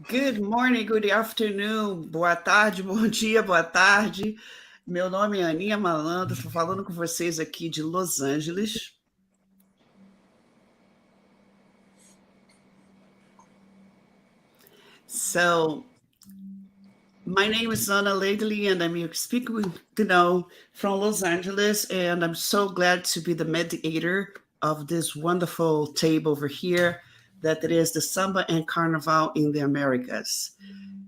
Good morning, good afternoon, boa tarde, bom dia, boa tarde. Meu nome é Aninha Malandro, estou falando com vocês aqui de Los Angeles. So, my name is Ana Ladley, and I'm speaking, from Los Angeles, and I'm so glad to be the mediator of this wonderful table over here, that it is the Samba and Carnaval in the Americas.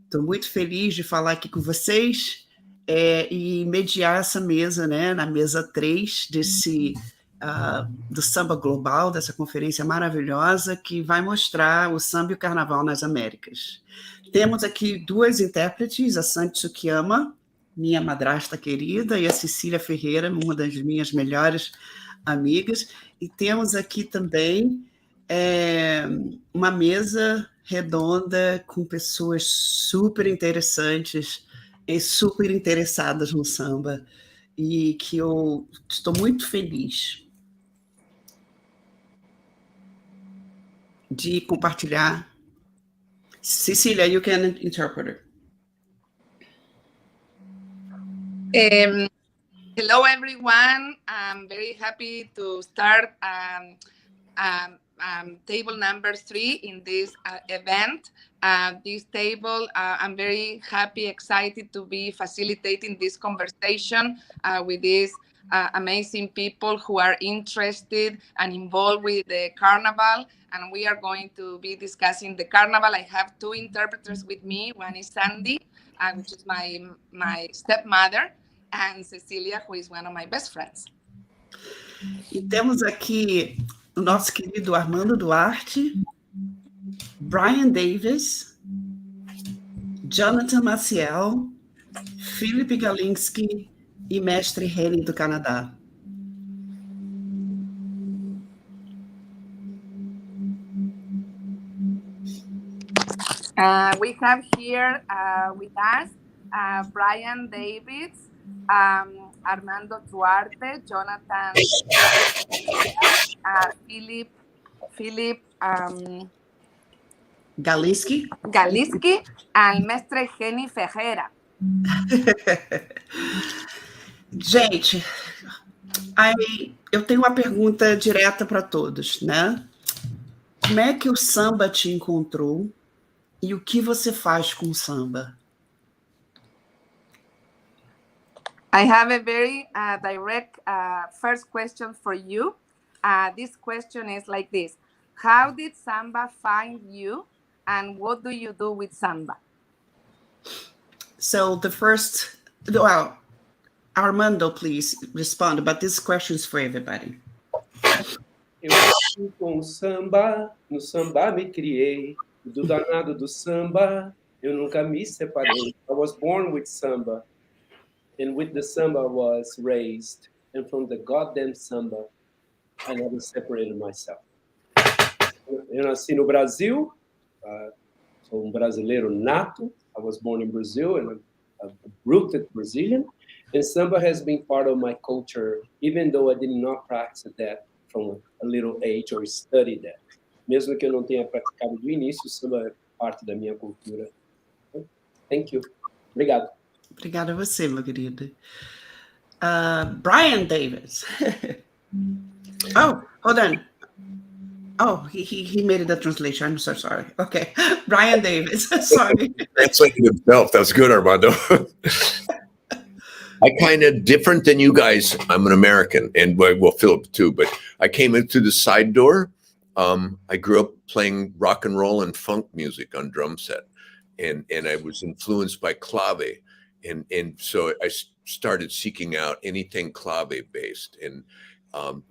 Estou muito feliz de falar aqui com vocês e mediar essa mesa, né, na mesa 3 do Samba Global, dessa conferência maravilhosa que vai mostrar o Samba e o Carnaval nas Américas. Temos aqui duas intérpretes, a Sánchez, minha madrasta querida, e a Cecília Ferreira, uma das minhas melhores amigas, e temos aqui também uma mesa redonda com pessoas super interessantes e super interessadas no samba, e que eu estou muito feliz de compartilhar. Cecília, you can interpret. Hello, everyone. I'm very happy to start table number 3 in this event. This table, I'm very happy, excited to be facilitating this conversation with these amazing people who are interested and involved with the carnival. And we are going to be discussing the carnival. I have 2 interpreters with me. One is Sandy, which is my stepmother, and Cecilia, who is one of my best friends. E temos aqui o nosso querido Armando Duarte, Brian Davis, Jonathan Maciel, Philip Galinski e Mestre Reni do Canadá. We have here with us Brian Davis, Armando Duarte, Jonathan, Philip Galinski, and Mestre Reni Ferreira. Gente, eu tenho uma pergunta direta para todos, né? Como é que o samba te encontrou e o que você faz com o samba? I have a very direct first question for you. This question is like this. How did samba find you, and what do you do with samba? So Armando, please respond, but this question is for everybody. Eu nasci com o samba, no samba me criei, do danado do samba, eu nunca me separei. I was born with samba, and with the samba I was raised, and from the goddamn samba, I never separated myself. Eu nasci no Brasil, sou brasileiro nato. I was born in Brazil, and I'm a rooted Brazilian, and samba has been part of my culture, even though I did not practice that from a little age or study that. Mesmo que eu não tenha praticado do início, o samba é parte da minha cultura. Thank you. Obrigado. Obrigada a você, meu querido. Brian Davis. Oh, hold on. Oh, he made it a translation. I'm so sorry. Okay. Brian Davis. Sorry. Translated himself. That's good, Armando. I kind of different than you guys. I'm an American, and well, Philip too, but I came in through the side door. I grew up playing rock and roll and funk music on drum set, and I was influenced by clave, and so I started seeking out anything clave based, and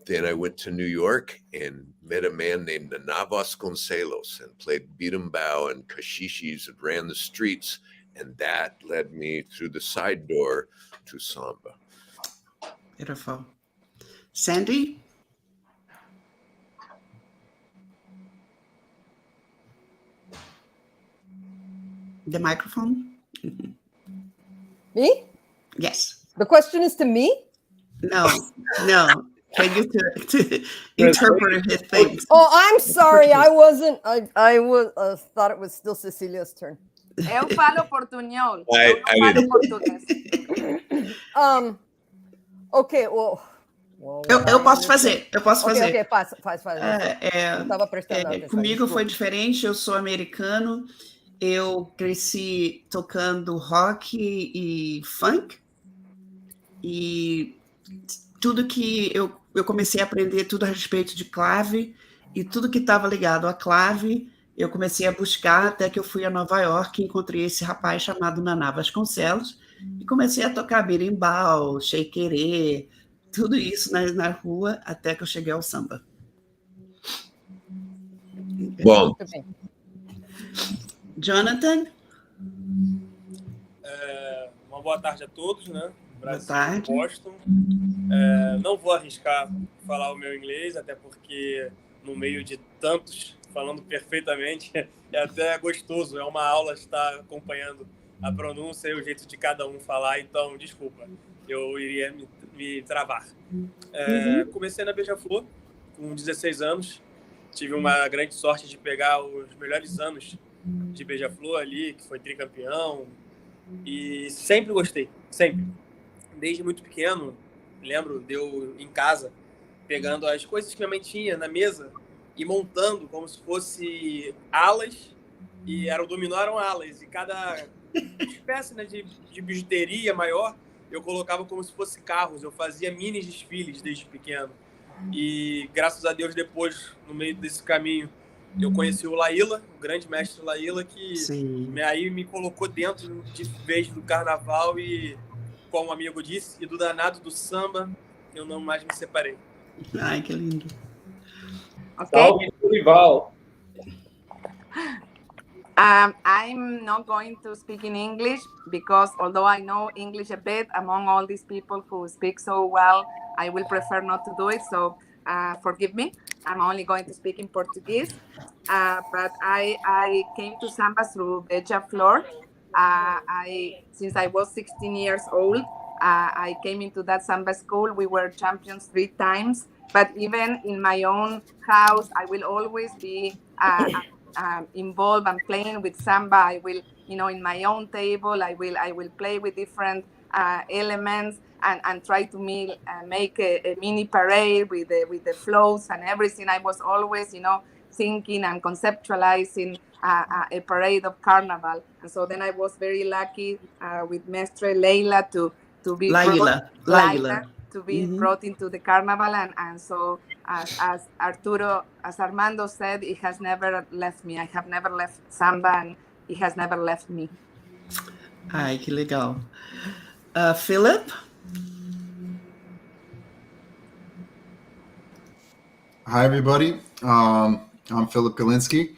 then I went to New York and met a man named Nana Vasconcelos and played berimbau and cachixes and ran the streets, and that led me through the side door to samba. Beautiful. Sandy? The microphone? Me? Yes. The question is to me? No. Can you to interpret his things? Oh, I'm sorry. I wasn't. I was thought it was still Cecilia's turn. Eu falo portunhol. I Eu não falo didn't. português. Okay, well, Eu posso fazer. Ok, faz. É, Eu estava prestando atenção. comigo foi diferente. Eu sou americano. Eu cresci tocando rock e funk. E tudo que eu comecei a aprender tudo a respeito de clave e tudo que estava ligado à clave, eu comecei a buscar até que eu fui a Nova York e encontrei esse rapaz chamado Naná Vasconcelos e comecei a tocar berimbau, xequerê, tudo isso na rua até que eu cheguei ao samba. Bom, Jonathan? Uma boa tarde a todos, né? Brasil, Boa tarde. Boston. Não vou arriscar falar o meu inglês, até porque no meio de tantos falando perfeitamente é até gostoso. É uma aula estar acompanhando a pronúncia e o jeito de cada um falar, então desculpa, eu iria me travar. Comecei na Beija-Flor com 16 anos. Tive uma grande sorte de pegar os melhores anos de Beija-Flor ali, que foi tricampeão, e sempre gostei, sempre. Desde muito pequeno, lembro de eu em casa, pegando as coisas que minha mãe tinha na mesa e montando como se fosse alas, e era o dominó, eram alas, e cada espécie, né, de bijuteria maior, eu colocava como se fosse carros, eu fazia mini desfiles desde pequeno. E graças a Deus, depois, no meio desse caminho, eu conheci o Laíla, o grande mestre Laíla, que aí me colocou dentro de vez do carnaval e, como um amigo disse, e do danado do samba, eu não mais me separei. Ai, que lindo. Okay. Salve, rival. I'm not going to speak in English because although I know English a bit, among all these people who speak so well, I will prefer not to do it. So forgive me. I'm only going to speak in Portuguese. But I came to Samba through Beija-Flor. Since I was 16 years old, I came into that Samba school. We were champions 3 times. But even in my own house, I will always be involved and playing with samba. I will, in my own table, I will play with different elements and try to make a mini parade with the floats and everything. I was always, thinking and conceptualizing a parade of carnaval. And so then I was very lucky with Mestre Leila to be Laila. To be brought into the carnaval, and so as Arturo, as Armando said, it has never left me. I have never left samba, and it has never left me. Ai, que legal. Philip? Hi, everybody. I'm Philip Galinski.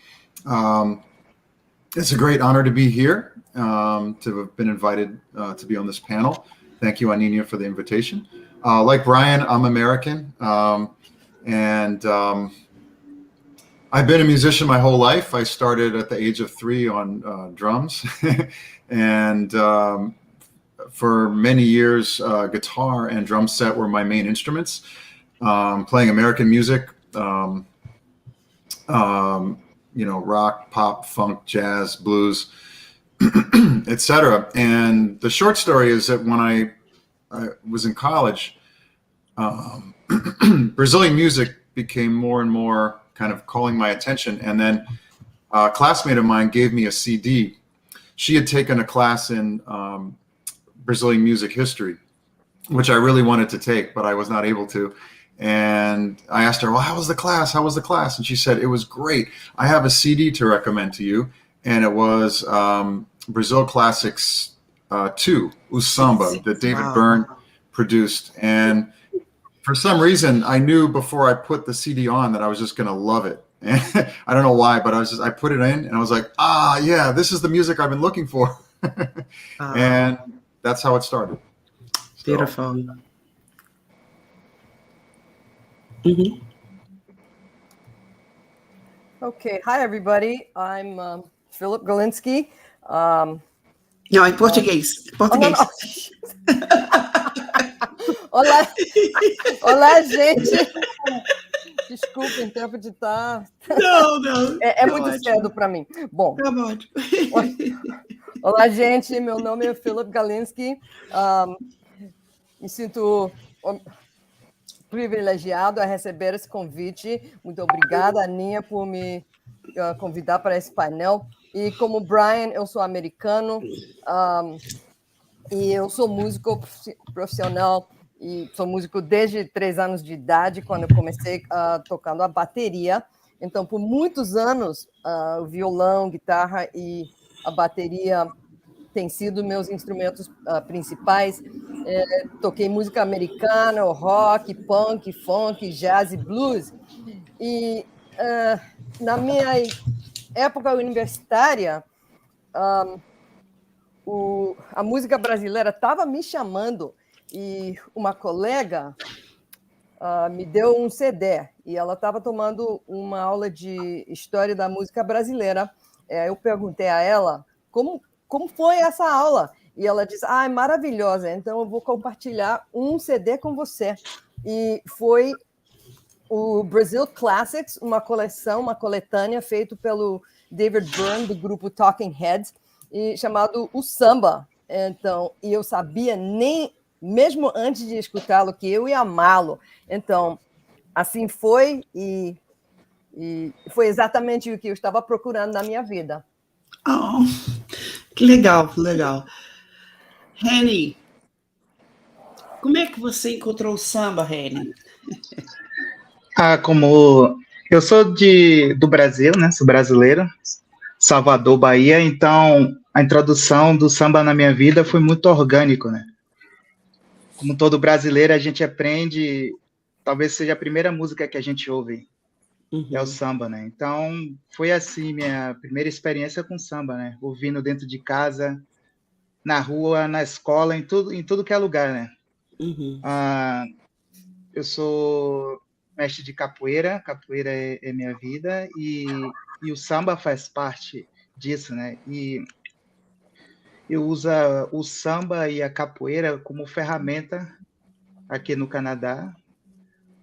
It's a great honor to be here, to have been invited to be on this panel. Thank you, Aninha, for the invitation. Like Brian, I'm American, and I've been a musician my whole life. I started at the age of 3 on drums, and for many years, guitar and drum set were my main instruments. Playing American music, rock, pop, funk, jazz, blues, etc. And the short story is that when I was in college, Brazilian music became more and more kind of calling my attention. And then a classmate of mine gave me a CD. She had taken a class in Brazilian music history, which I really wanted to take, but I was not able to. And I asked her, well, how was the class? How was the class? And she said, it was great. I have a CD to recommend to you. And it was Brazil Classics 2, O Samba, that David Byrne produced. And for some reason, I knew before I put the CD on that I was just going to love it. And I don't know why, but I put it in and I was like, yeah, this is the music I've been looking for. And that's how it started. Beautiful. Okay, hi everybody. I'm Philip Galinski. Não, em português. Português. Olá, olá, gente. Desculpa, intérprete tá. Não. É tá muito ótimo. cedo para mim. Bom, Tá ótimo. olá, gente. Meu nome é Philip Galinski. Me sinto privilegiado a receber esse convite. Muito obrigada, Aninha, por me convidar para esse painel. E como Brian, eu sou americano e eu sou músico profissional e sou músico desde 3 anos de idade, quando eu comecei tocando a bateria. Então, por muitos anos, o violão, guitarra e a bateria têm sido meus instrumentos principais. Toquei música americana, rock, punk, funk, jazz e blues. E na minha época universitária, a música brasileira estava me chamando e uma colega me deu um CD e ela estava tomando uma aula de história da música brasileira. Eu perguntei a ela como foi essa aula e ela disse: é maravilhosa, então eu vou compartilhar um CD com você. E foi o Brazil Classics, uma coletânea feita pelo David Byrne, do grupo Talking Heads, e chamado o Samba. Então, e eu sabia, nem mesmo antes de escutá-lo, que eu ia amá-lo. Então, assim foi, e foi exatamente o que eu estava procurando na minha vida. Oh, que legal, que legal. Reni, como é que você encontrou o samba, Reni? Como eu sou do Brasil, né? Sou brasileiro, Salvador, Bahia, então a introdução do samba na minha vida foi muito orgânico, né? Como todo brasileiro, a gente aprende, talvez seja a primeira música que a gente ouve, é o samba, né? Então foi assim minha primeira experiência com samba, né? Ouvindo dentro de casa, na rua, na escola, em tudo que é lugar, né? Eu sou mestre de capoeira é minha vida, e o samba faz parte disso, né? E eu uso o samba e a capoeira como ferramenta aqui no Canadá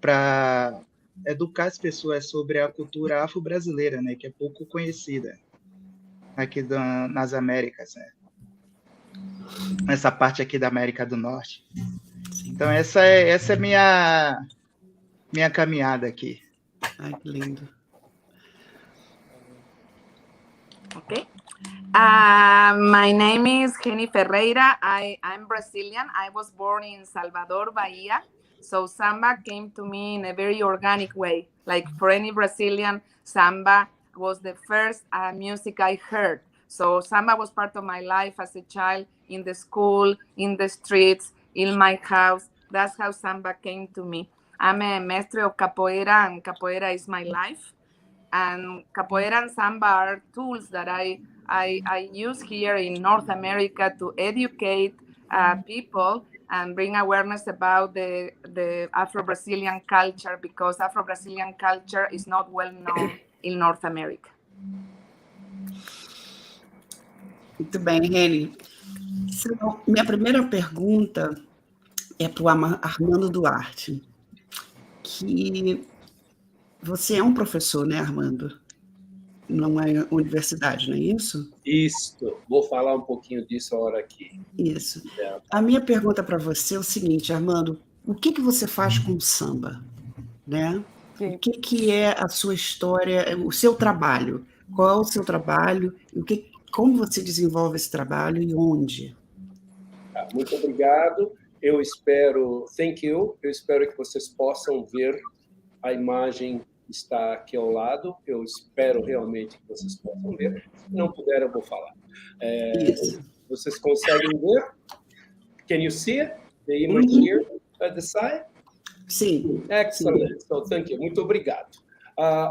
para educar as pessoas sobre a cultura afro-brasileira, né? Que é pouco conhecida aqui nas Américas, né? Essa parte aqui da América do Norte. Então essa é minha caminhada aqui. Ai, que lindo. Okay. My name is Reni Ferreira. I'm Brazilian. I was born in Salvador, Bahia. So samba came to me in a very organic way. Like for any Brazilian, samba was the first music I heard. So samba was part of my life as a child, in the school, in the streets, in my house. That's how samba came to me. I'm a mestre of capoeira, and capoeira is my life. And capoeira and samba are tools that I use here in North America to educate people and bring awareness about the Afro-Brazilian culture, because Afro-Brazilian culture is not well known in North America. Muito bem, Reni. Minha primeira pergunta é para o Armando Duarte, que você é um professor, né, Armando? Não é universidade, não é isso? Isso, vou falar um pouquinho disso agora aqui. Isso. A minha pergunta para você é o seguinte, Armando, o que você faz com o samba? Né? O que é a sua história, o seu trabalho? Qual é o seu trabalho? Como você desenvolve esse trabalho e onde? Muito obrigado. Eu espero que vocês possam ver a imagem está aqui ao lado. Eu espero realmente que vocês possam ver. Se não puder, eu vou falar. Vocês conseguem ver? Can you see it? The image here at the side? Sim. Excellent. So, thank you. Muito obrigado.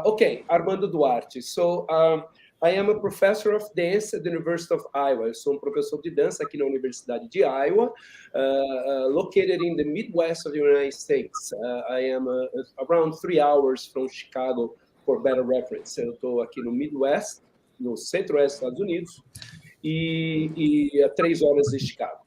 Okay, Armando Duarte. So, I am a professor of dance at the University of Iowa. Eu sou professor de dança aqui na Universidade de Iowa, located in the Midwest of the United States. I am around 3 hours from Chicago, for better reference. Eu estou aqui no Midwest, no centro-oeste dos Estados Unidos, e a 3 horas de Chicago.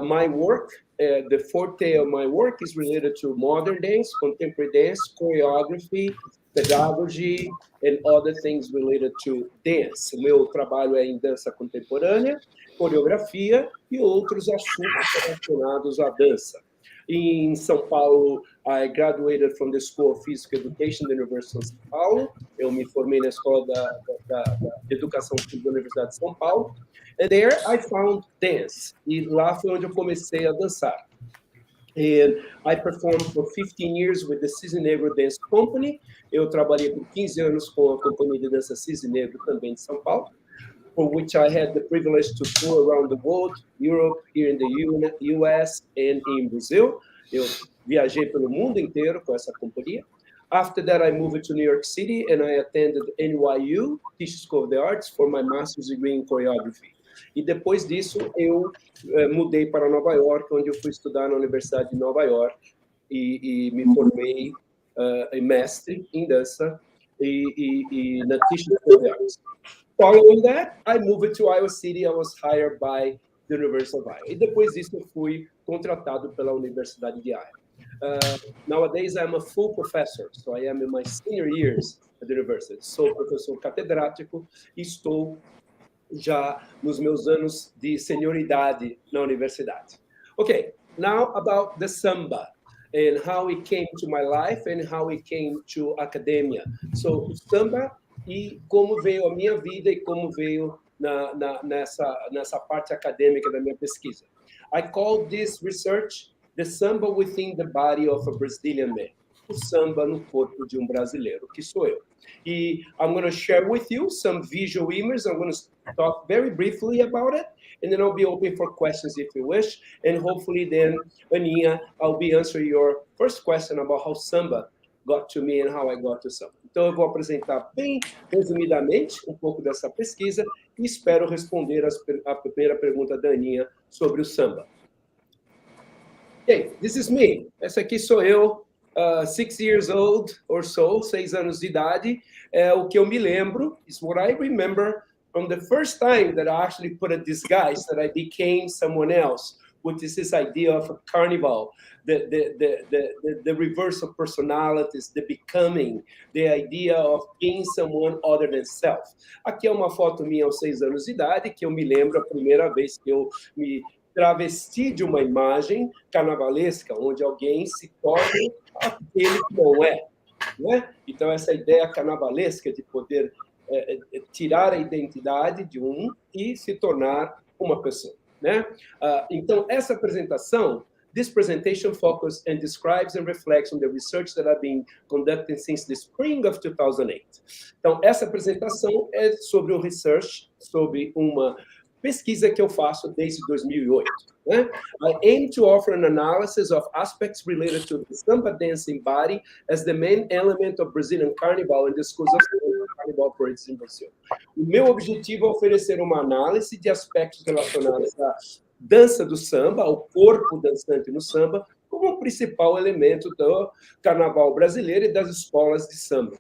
My work the forte of my work is related to modern dance, contemporary dance, choreography, pedagogy, and other things related to dance. Meu trabalho é em dança contemporânea, coreografia e outros assuntos relacionados à dança. In São Paulo, I graduated from the School of Physical Education da Universidade de São Paulo. Eu me formei na Escola de Educação Física da Universidade de São Paulo. And there I found dance. E lá foi onde eu comecei a dançar. And I performed for 15 years with the Cisne Negro Dance Company. Eu trabalhei por 15 anos com a companhia de dança Cisne Negro também de São Paulo, for which I had the privilege to tour around the world, Europe, here in the US, and in Brazil. Eu viajei pelo mundo inteiro com essa companhia. After that, I moved to New York City, and I attended NYU, Tisch School of the Arts, for my master's degree in choreography. E depois disso, eu mudei para Nova York, onde eu fui estudar na Universidade de Nova York, e me formei em mestre em dança e na Tisch School of the Arts. Following that, I moved to Iowa City. I was hired by the University of Iowa. E depois disso, eu fui contratado pela Universidade de Iowa. Nowadays, I'm a full professor, so I am in my senior years at the university. Sou professor catedrático e estou já nos meus anos de senioridade na universidade. Okay, now about the samba and how it came to my life and how it came to academia. So, o samba e como veio a minha vida e como veio nessa parte acadêmica da minha pesquisa. I call this research the samba within the body of a Brazilian man. O samba no corpo de brasileiro, que sou eu. E I'm going to share with you some visual images. I'm going to talk very briefly about it, and then I'll be open for questions if you wish. And hopefully then, Aninha, I'll be answering your first question about how samba got to me and how I got to samba. Então, eu vou apresentar bem resumidamente um pouco dessa pesquisa e espero responder a primeira pergunta da Aninha sobre o samba. Okay, this is me. Essa aqui sou eu, 6 years old or so, 6 anos de idade. O que eu me lembro is what I remember from the first time that I actually put a disguise, that I became someone else, which is this idea of a carnival, the reverse of personalities, the becoming, the idea of being someone other than self. Aqui é uma foto minha aos 6 anos de idade, que eu me lembro a primeira vez que eu me travesti de uma imagem carnavalesca, onde alguém se torna aquele que não é, né? Então, essa ideia carnavalesca de poder tirar a identidade de e se tornar uma pessoa, né? Então, essa apresentação, this presentation focuses and describes and reflects on the research that I've been conducting since the spring of 2008. Então, essa apresentação é sobre o research, sobre uma pesquisa que eu faço desde 2008. Né? I aim to offer an analysis of aspects related to the samba dancing body as the main element of Brazilian carnival and the schools of carnival operates in Brazil. O meu objetivo é oferecer uma análise de aspectos relacionados à dança do samba, ao corpo dançante no samba, como o principal elemento do carnaval brasileiro e das escolas de samba.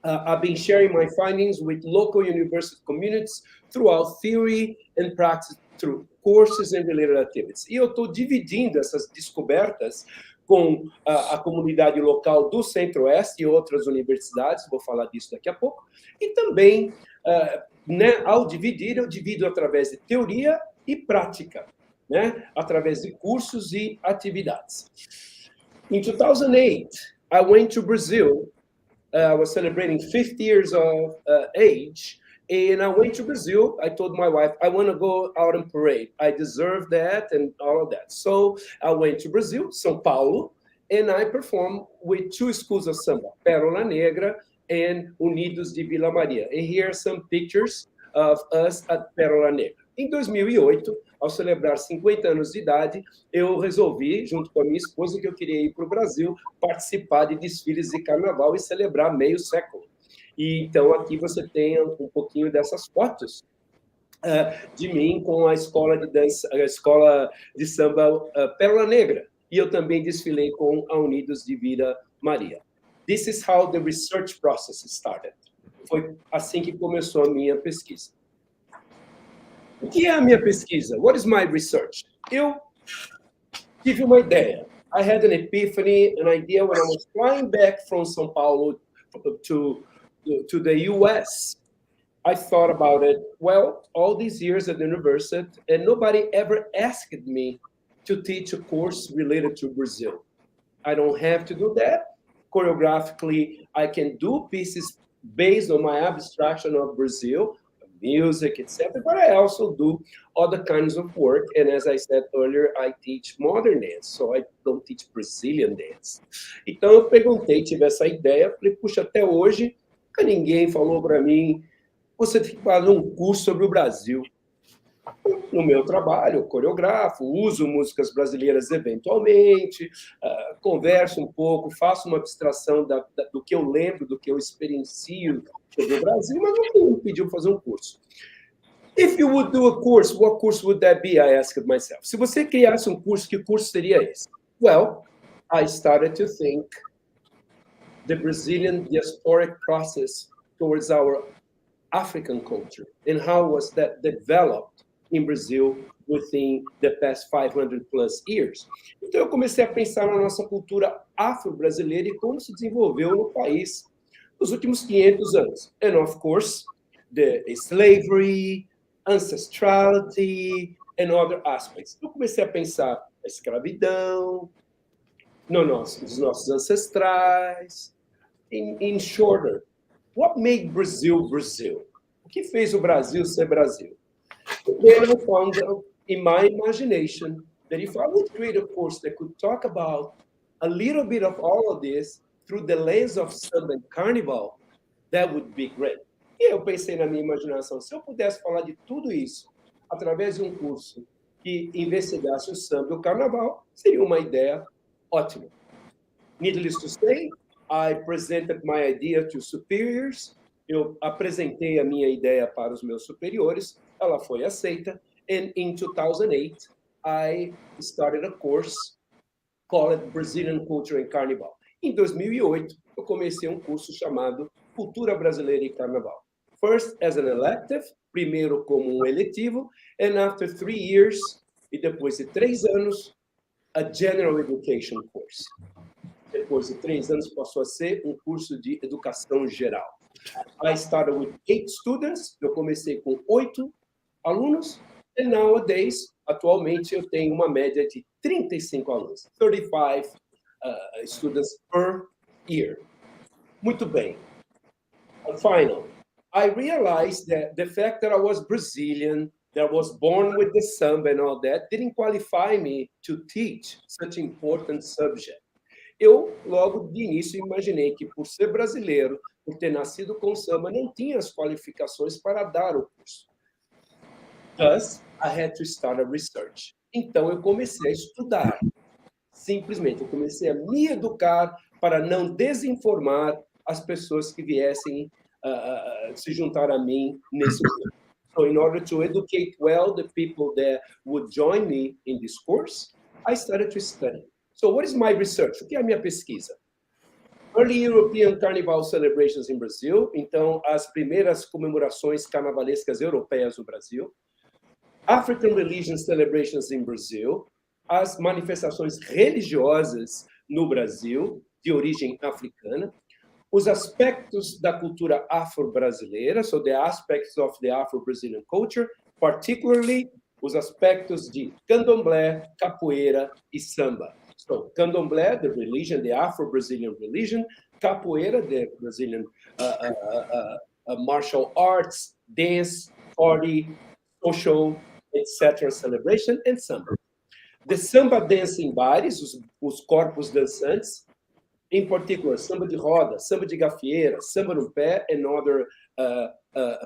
I've been sharing my findings with local university communities throughout theory and practice through courses and related activities. E eu estou dividindo essas descobertas com a comunidade local do Centro-Oeste e outras universidades, vou falar disso daqui a pouco, e também, ao dividir, eu divido através de teoria e prática, né? Através de cursos e atividades. In 2008, I went to Brazil. I was celebrating 50 years of age, and I went to Brazil. I told my wife, I want to go out and parade. I deserve that and all of that. So I went to Brazil, São Paulo, and I performed with 2 schools of samba, Pérola Negra and Unidos de Vila Maria. And here are some pictures of us at Pérola Negra. Em 2008, ao celebrar 50 anos de idade, eu resolvi, junto com a minha esposa, que eu queria ir para o Brasil, participar de desfiles de carnaval e celebrar meio século. E então aqui você tem um pouquinho dessas fotos de mim com a escola de dança, a escola de samba Pérola Negra. E eu também desfilei com a Unidos de Vila Maria. This is how the research process started. Foi assim que começou a minha pesquisa. O que é a minha pesquisa? What is my research? Eu Give you uma ideia. I had an epiphany, an idea when I was flying back from São Paulo to the US. I thought about it, well, all these years at the university, and nobody ever asked me to teach a course related to Brazil. I don't have to do that. Choreographically, I can do pieces based on my abstraction of Brazil, music, etc. But I also do other kinds of work. And as I said earlier, I teach modern dance, so I don't teach Brazilian dance. Então eu perguntei, tive essa ideia, falei, puxa, até hoje ninguém falou para mim, você tem que fazer um curso sobre o Brasil. No meu trabalho, eu coreografo, uso músicas brasileiras eventualmente, converso um pouco, faço uma abstração do que eu lembro, do que eu experiencio sobre o Brasil, mas não me pediu fazer um curso. If you would do a course, what course would that be? I asked myself. Se você criasse um curso, que curso seria esse? Well, I started to think the Brazilian diasporic process towards our African culture and how was that developed in Brazil within the past 500 plus years. Então eu comecei a pensar na nossa cultura afro-brasileira e como se desenvolveu no país nos últimos 500 anos. And of course, the slavery, ancestrality and other aspects. Eu comecei a pensar a escravidão, nos nossos ancestrais, in shorter, what made Brazil Brazil? O que fez o Brasil ser Brasil? Then I found out in my imagination that if I would create a course that could talk about a little bit of all of this through the lens of Samba and Carnaval, that would be great. E eu pensei na minha imaginação, se eu pudesse falar de tudo isso através de um curso que investigasse o samba e o carnaval, seria uma ideia ótima. Needless to say, I presented my idea to superiors. Eu apresentei a minha ideia para os meus superiores. Ela foi aceita. And in 2008, I started a course called Brazilian Culture and Carnival. Em 2008, eu comecei um curso chamado Cultura Brasileira e Carnaval. First as an elective, primeiro como um eletivo, and after 3 years, e depois de 3 anos, a general education course. Depois de 3 anos, passou a ser um curso de educação geral. I started with 8 students. Eu comecei com 8 alunos. And nowadays, atualmente, eu tenho uma média de 35 alunos. 35 students per year. Muito bem. And finally, I realized that the fact that I was Brazilian, that I was born with the samba and all that, didn't qualify me to teach such an important subject. Eu, logo de início, imaginei que, por ser brasileiro, por ter nascido com samba, não tinha as qualificações para dar o curso. Thus, I had to start a research. Então, eu comecei a estudar. Simplesmente, eu comecei a me educar para não desinformar as pessoas que viessem se juntar a mim nesse curso. So, in order to educate well the people that would join me in this course, I started to study. So what is my research? O que é a minha pesquisa? Early European Carnival Celebrations in Brazil. Então, as primeiras comemorações carnavalescas europeias no Brasil. African Religion Celebrations in Brazil. As manifestações religiosas no Brasil, de origem africana. Os aspectos da cultura afro-brasileira, so the aspects of the Afro-Brazilian culture, particularly os aspectos de candomblé, capoeira e samba. So, candomblé, the religion, the Afro-Brazilian religion, capoeira, the Brazilian martial arts, dance, party, social, etc. celebration, and samba. The samba dancing bodies, os corpos dançantes, in particular, samba de roda, samba de gafieira, samba no pé, and other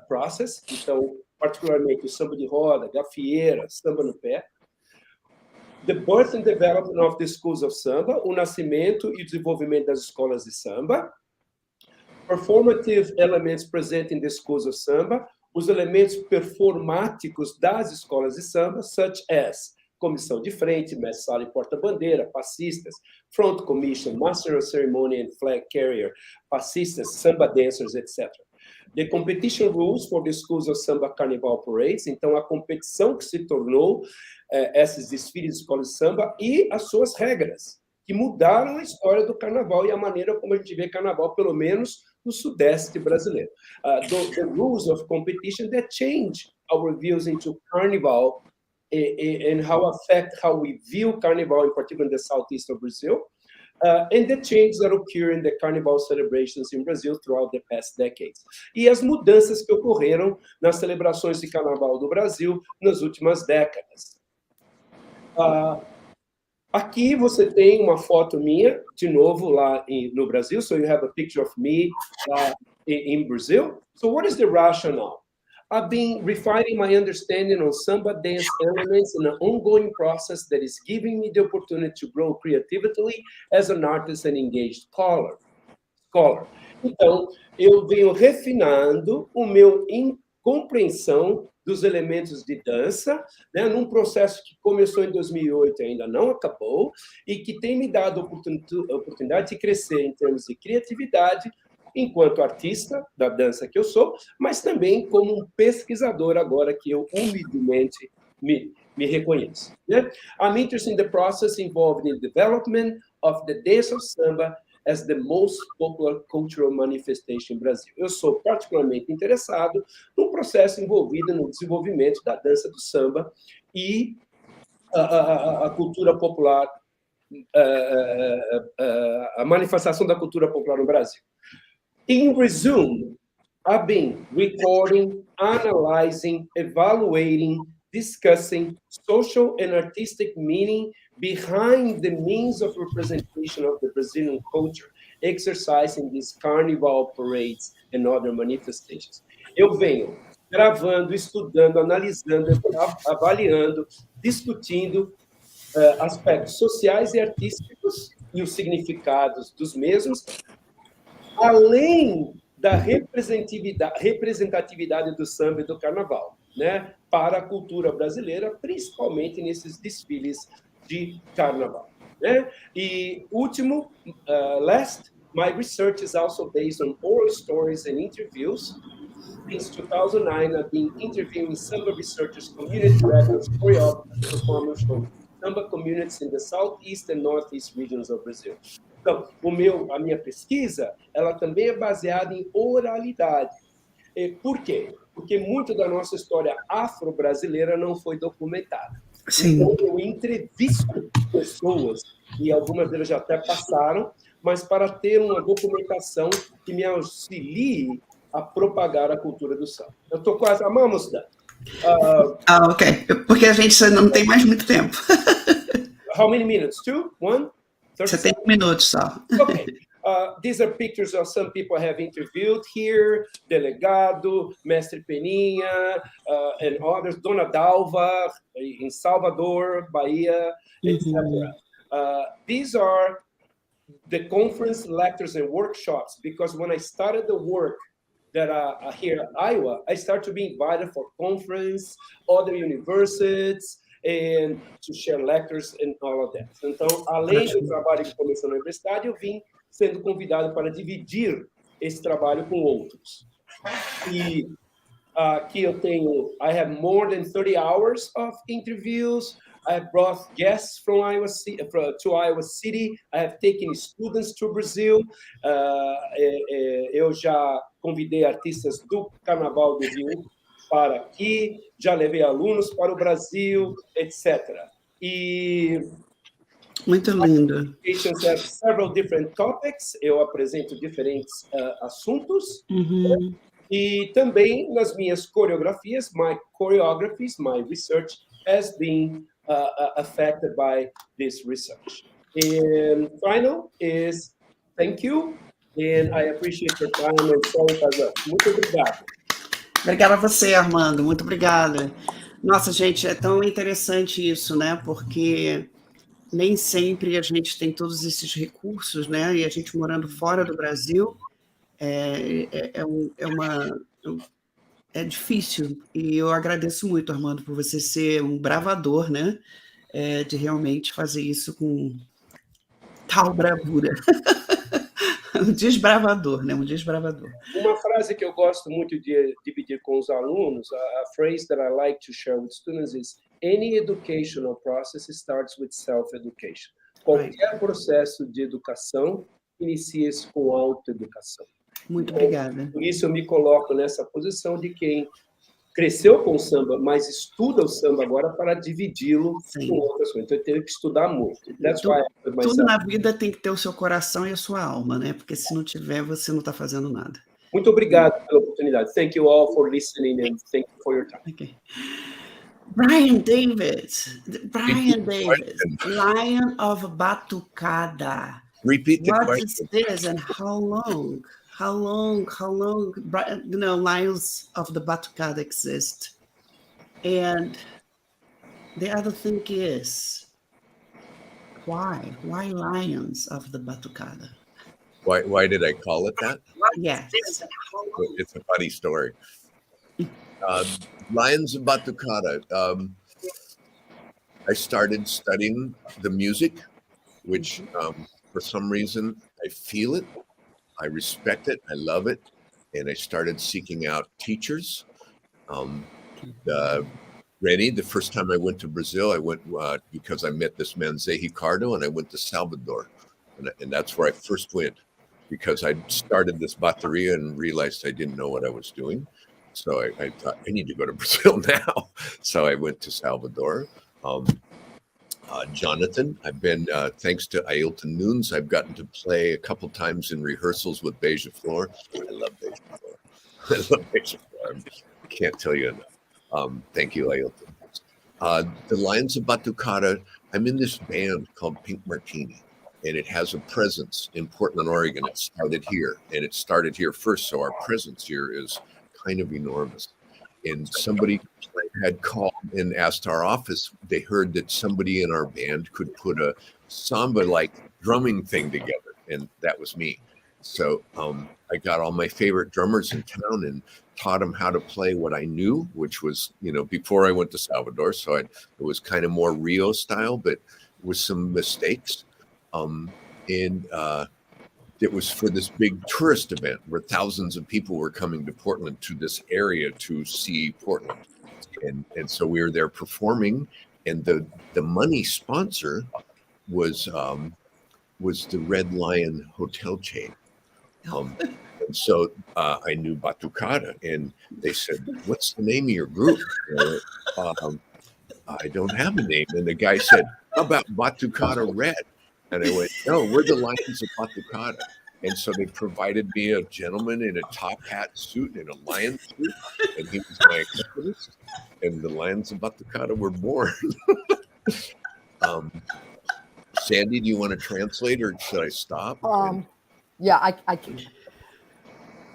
process. Então, particularmente o samba de roda, gafieira, samba no pé. The birth and development of the schools of samba, o nascimento e o desenvolvimento das escolas de samba. Performative elements present in the schools of samba, os elementos performáticos das escolas de samba, such as comissão de frente, mestre sala e porta-bandeira, passistas, front commission, master of ceremony and flag carrier, passistas, samba dancers, etc. the competition rules for the schools of Samba Carnaval parades, então a competição que se tornou esses desfiles de escolas de samba e as suas regras, que mudaram a história do carnaval e a maneira como a gente vê carnaval, pelo menos no sudeste brasileiro. The rules of competition that change our views into carnival and how affect how we view carnival, in particular in the southeast of Brazil, and the changes that occur in the carnival celebrations in Brazil throughout the past decades. E as mudanças que ocorreram nas celebrações de carnaval do Brasil nas últimas décadas. Aqui você tem uma foto minha, de novo, lá no Brasil. So you have a picture of me in Brazil. So what is the rationale? I've been refining my understanding on samba dance elements in an ongoing process that is giving me the opportunity to grow creatively as an artist and engaged scholar. Então, eu venho refinando o meu compreensão dos elementos de dança, né, num processo que começou em 2008 e ainda não acabou, e que tem me dado a oportunidade de crescer em termos de criatividade, enquanto artista da dança que eu sou, mas também como um pesquisador agora que eu humildemente me reconheço. Né? I'm interested in the process involved in the development of the dance of samba as the most popular cultural manifestation in Brazil. Eu sou particularmente interessado no processo envolvido no desenvolvimento da dança do samba e a cultura popular, a manifestação da cultura popular no Brasil. In resume, I've been recording, analyzing, evaluating, discussing social and artistic meaning behind the means of representation of the Brazilian culture, exercising these carnival parades and other manifestations. Eu venho gravando, estudando, analisando, avaliando, discutindo aspectos sociais e artísticos e os significados dos mesmos, além da representatividade do samba e do carnaval, né, para a cultura brasileira, principalmente nesses desfiles de carnaval. Né? E último, last, my research is also based on oral stories and interviews. Since 2009, I've been interviewing samba researchers, community directors, choreographers, performers from samba communities in the southeast and northeast regions of Brazil. Então, a minha pesquisa, ela também é baseada em oralidade. Por quê? Porque muito da nossa história afro-brasileira não foi documentada. Sim. Então, eu entrevisto pessoas, e algumas delas já até passaram, mas para ter uma documentação que me auxilie a propagar a cultura do samba. Eu estou quase... Vamos dar. Ok. Porque a gente não tem mais muito tempo. How many minutes? 2? 1? Você tem 1 minuto só. Okay. These are pictures of some people I have interviewed here, Delegado, Mestre Peninha, and others, Dona Dalva, in Salvador, Bahia, etc. These are the conference lectures and workshops, because when I started the work that here at Iowa, I started to be invited for conference, other universities, and to share lectures and all of that. Então, além do trabalho que começou na universidade, eu vim sendo convidado para dividir esse trabalho com outros. E aqui eu tenho, I have more than 30 hours of interviews. I have brought guests from to Iowa City. I have taken students to Brazil. Eu já convidei artistas do Carnaval do Rio para aqui, já levei alunos para o Brasil, etc. E muito lindo. Have several different topics. Eu apresento diferentes assuntos. E também nas minhas coreografias, my choreographies, my research has been affected by this research. And final is thank you, and I appreciate your time and sorry for that. Muito obrigado. Obrigada a você, Armando. Muito obrigada. Nossa, gente, é tão interessante isso, né? Porque nem sempre a gente tem todos esses recursos, né? E a gente morando fora do Brasil é difícil. E eu agradeço muito, Armando, por você ser um bravador, né? De realmente fazer isso com tal bravura. Um desbravador, né? Um desbravador. Uma frase que eu gosto muito de dividir com os alunos, a phrase that I like to share with students is: any educational process starts with self-education. Qualquer processo de educação inicia-se com autoeducação. Muito obrigada. Por isso eu me coloco nessa posição de quem cresceu com o samba, mas estuda o samba agora para dividi-lo com outras coisas. Então, eu tenho que estudar muito. Tudo na vida tem que ter o seu coração e a sua alma, né? Porque se não tiver, você não está fazendo nada. Muito obrigado pela oportunidade. Thank you all for listening and thank you for your time. Okay. Brian Davis, Lion of Batucada. Repeat the What question. is this and how long? How long, Lions of the Batucada exist? And the other thing is, why Lions of the Batucada? Why did I call it that? Yes. It's a funny story. Lions of Batucada. I started studying the music, which for some reason I feel it. I respect it. I love it. And I started seeking out teachers. Reni, the first time I went to Brazil, I went because I met this man, Zé Ricardo, and I went to Salvador. And that's where I first went, because I started this bateria and realized I didn't know what I was doing. So I thought, I need to go to Brazil now. So I went to Salvador. Jonathan, I've been, thanks to Ailton Nunes, I've gotten to play a couple times in rehearsals with Beija Flor. I love Beija Flor. I love Beija Flor. I can't tell you enough. Thank you, Ailton. The Lions of Batucada, I'm in this band called Pink Martini, and it has a presence in Portland, Oregon. It started here, and it started here first, so our presence here is kind of enormous. And somebody had called and asked our office, they heard that somebody in our band could put a samba-like drumming thing together, and that was me. So I got all my favorite drummers in town and taught them how to play what I knew, which was, before I went to Salvador. So it was kind of more Rio style, but with some mistakes. It was for this big tourist event where thousands of people were coming to Portland, to this area, to see Portland. And so we were there performing, and the money sponsor was the Red Lion hotel chain. And so I knew Batucada, and they said, "What's the name of your group?" I don't have a name. And the guy said, "How about Batucada Red?" And I went, "No, we're the Lions of Batucada." And so they provided me a gentleman in a top hat suit and a lion suit, and he was my accompanist. And the Lions of Batucada were born. Sandy, do you want to translate, or should I stop? Yeah, I can.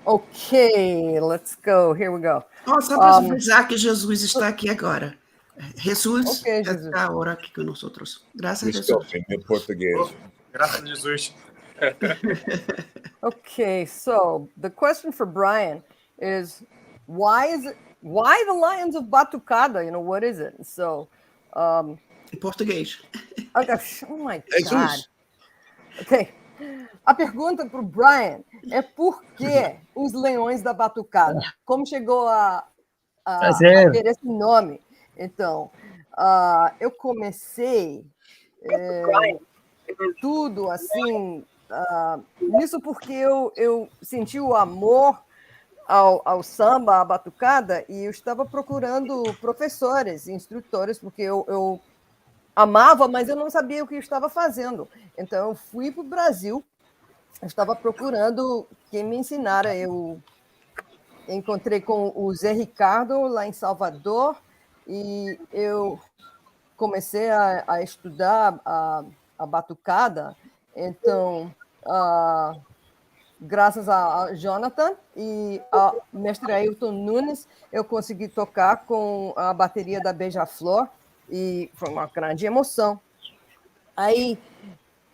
Okay, let's go. Here we go. Só para frisar que Jesus está aqui agora. Jesus Okay, Jesus. está agora aqui com nós. Graças a Estou Jesus. em meu português. Graças a Jesus. Okay, so the question for Brian is, why the Lions of Batucada? What is it? So, Em português. okay, oh my God. Jesus. Ok. A pergunta para o Brian é por que os Leões da Batucada? Como chegou a ter esse nome? Então, eu comecei tudo assim, nisso porque eu senti o amor ao samba, à batucada, e eu estava procurando professores, instrutores, porque eu amava, mas eu não sabia o que eu estava fazendo. Então, eu fui para o Brasil, eu estava procurando quem me ensinara. Eu encontrei com o Zé Ricardo, lá em Salvador, e eu comecei a estudar a batucada. Então, graças a Jonathan e ao mestre Ailton Nunes, eu consegui tocar com a bateria da Beija Flor, e foi uma grande emoção. Aí,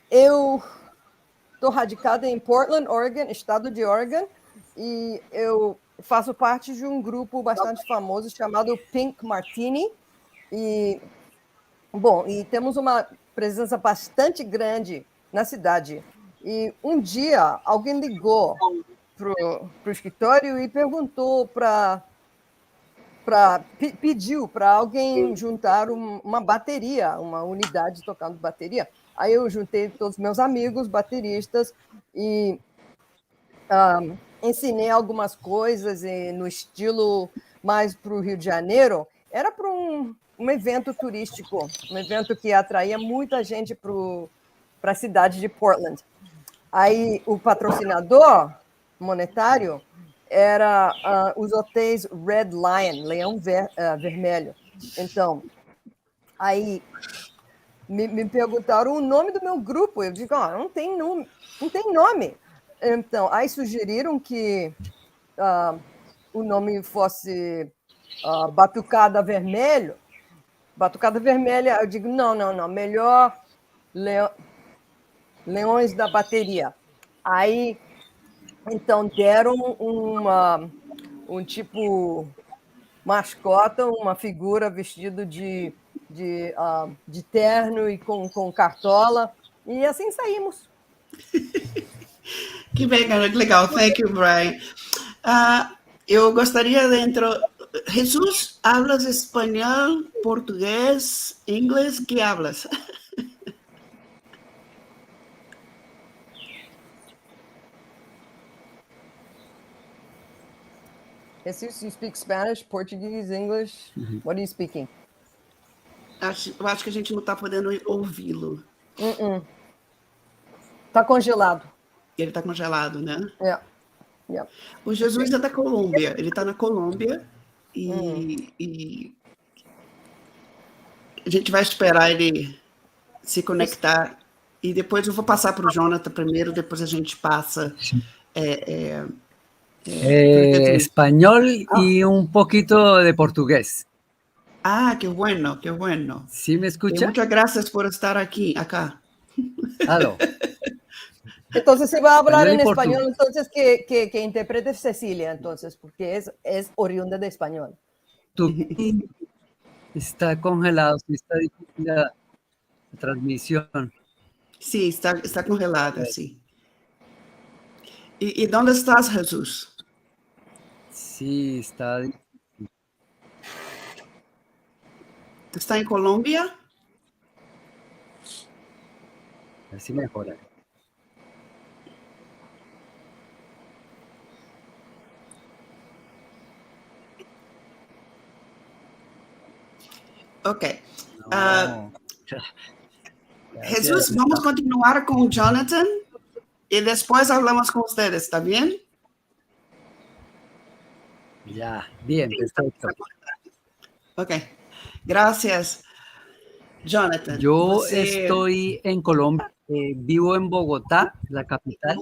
eu estou radicada em Portland, Oregon, estado de Oregon, e eu faço parte de um grupo bastante famoso chamado Pink Martini. E temos uma presença bastante grande na cidade. E um dia alguém ligou pro escritório e perguntou pediu para alguém juntar uma bateria, uma unidade tocando bateria. Aí eu juntei todos os meus amigos bateristas e ensinei algumas coisas no estilo mais para o Rio de Janeiro. Era para um evento turístico, um evento que atraía muita gente para a cidade de Portland. Aí o patrocinador monetário era os hotéis Red Lion, Leão Vermelho. Então, aí me perguntaram o nome do meu grupo. Eu digo, não tem nome, não tem nome. Então, aí sugeriram que o nome fosse Batucada Vermelho. Batucada Vermelha, eu digo, não, melhor Leões da Bateria. Aí, então, deram um tipo mascota, uma figura vestido de terno e com cartola, e assim saímos. Que legal. Thank you, Brian. Eu gostaria de Jesús, hablas espanhol, português, inglês? ¿Qué hablas? Jesús, you speak Spanish, Portuguese, English? What are you speaking? Eu acho que a gente não está podendo ouvi-lo. Está congelado. Ele está congelado, né? Yeah. O Jesús é da Colômbia. Ele está na Colômbia e a gente vai esperar ele se conectar. E depois eu vou passar para o Jonathan primeiro, depois a gente passa... español y un poquito de portugués. Qué bueno, qué bueno. ¿Sí me escucha? Muchas gracias por estar acá. Aló. Entonces, si va a hablar en Español y español, entonces que interprete Cecilia, entonces, porque es oriunda de español. Está congelado, está difícil la transmisión. Sí, está congelada, sí. ¿Y dónde estás, Jesús? Sí, está difícil. ¿Está en Colombia? Así mejora. Ok. No. Jesús, vamos a continuar con Jonathan y después hablamos con ustedes, ¿está bien? Ya, bien, perfecto. Ok, gracias. Jonathan. Yo estoy en Colombia, vivo en Bogotá, la capital.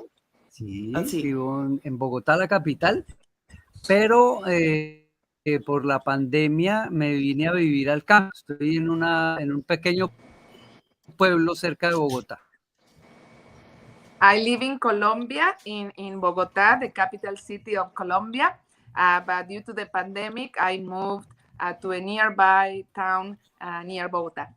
Sí, vivo en Bogotá, la capital, pero por la pandemia me vine a vivir al campo. Estoy en un pequeño pueblo cerca de Bogotá. I live in Colombia, in Bogotá, the capital city of Colombia. But due to the pandemic, I moved to a nearby town near Bogotá.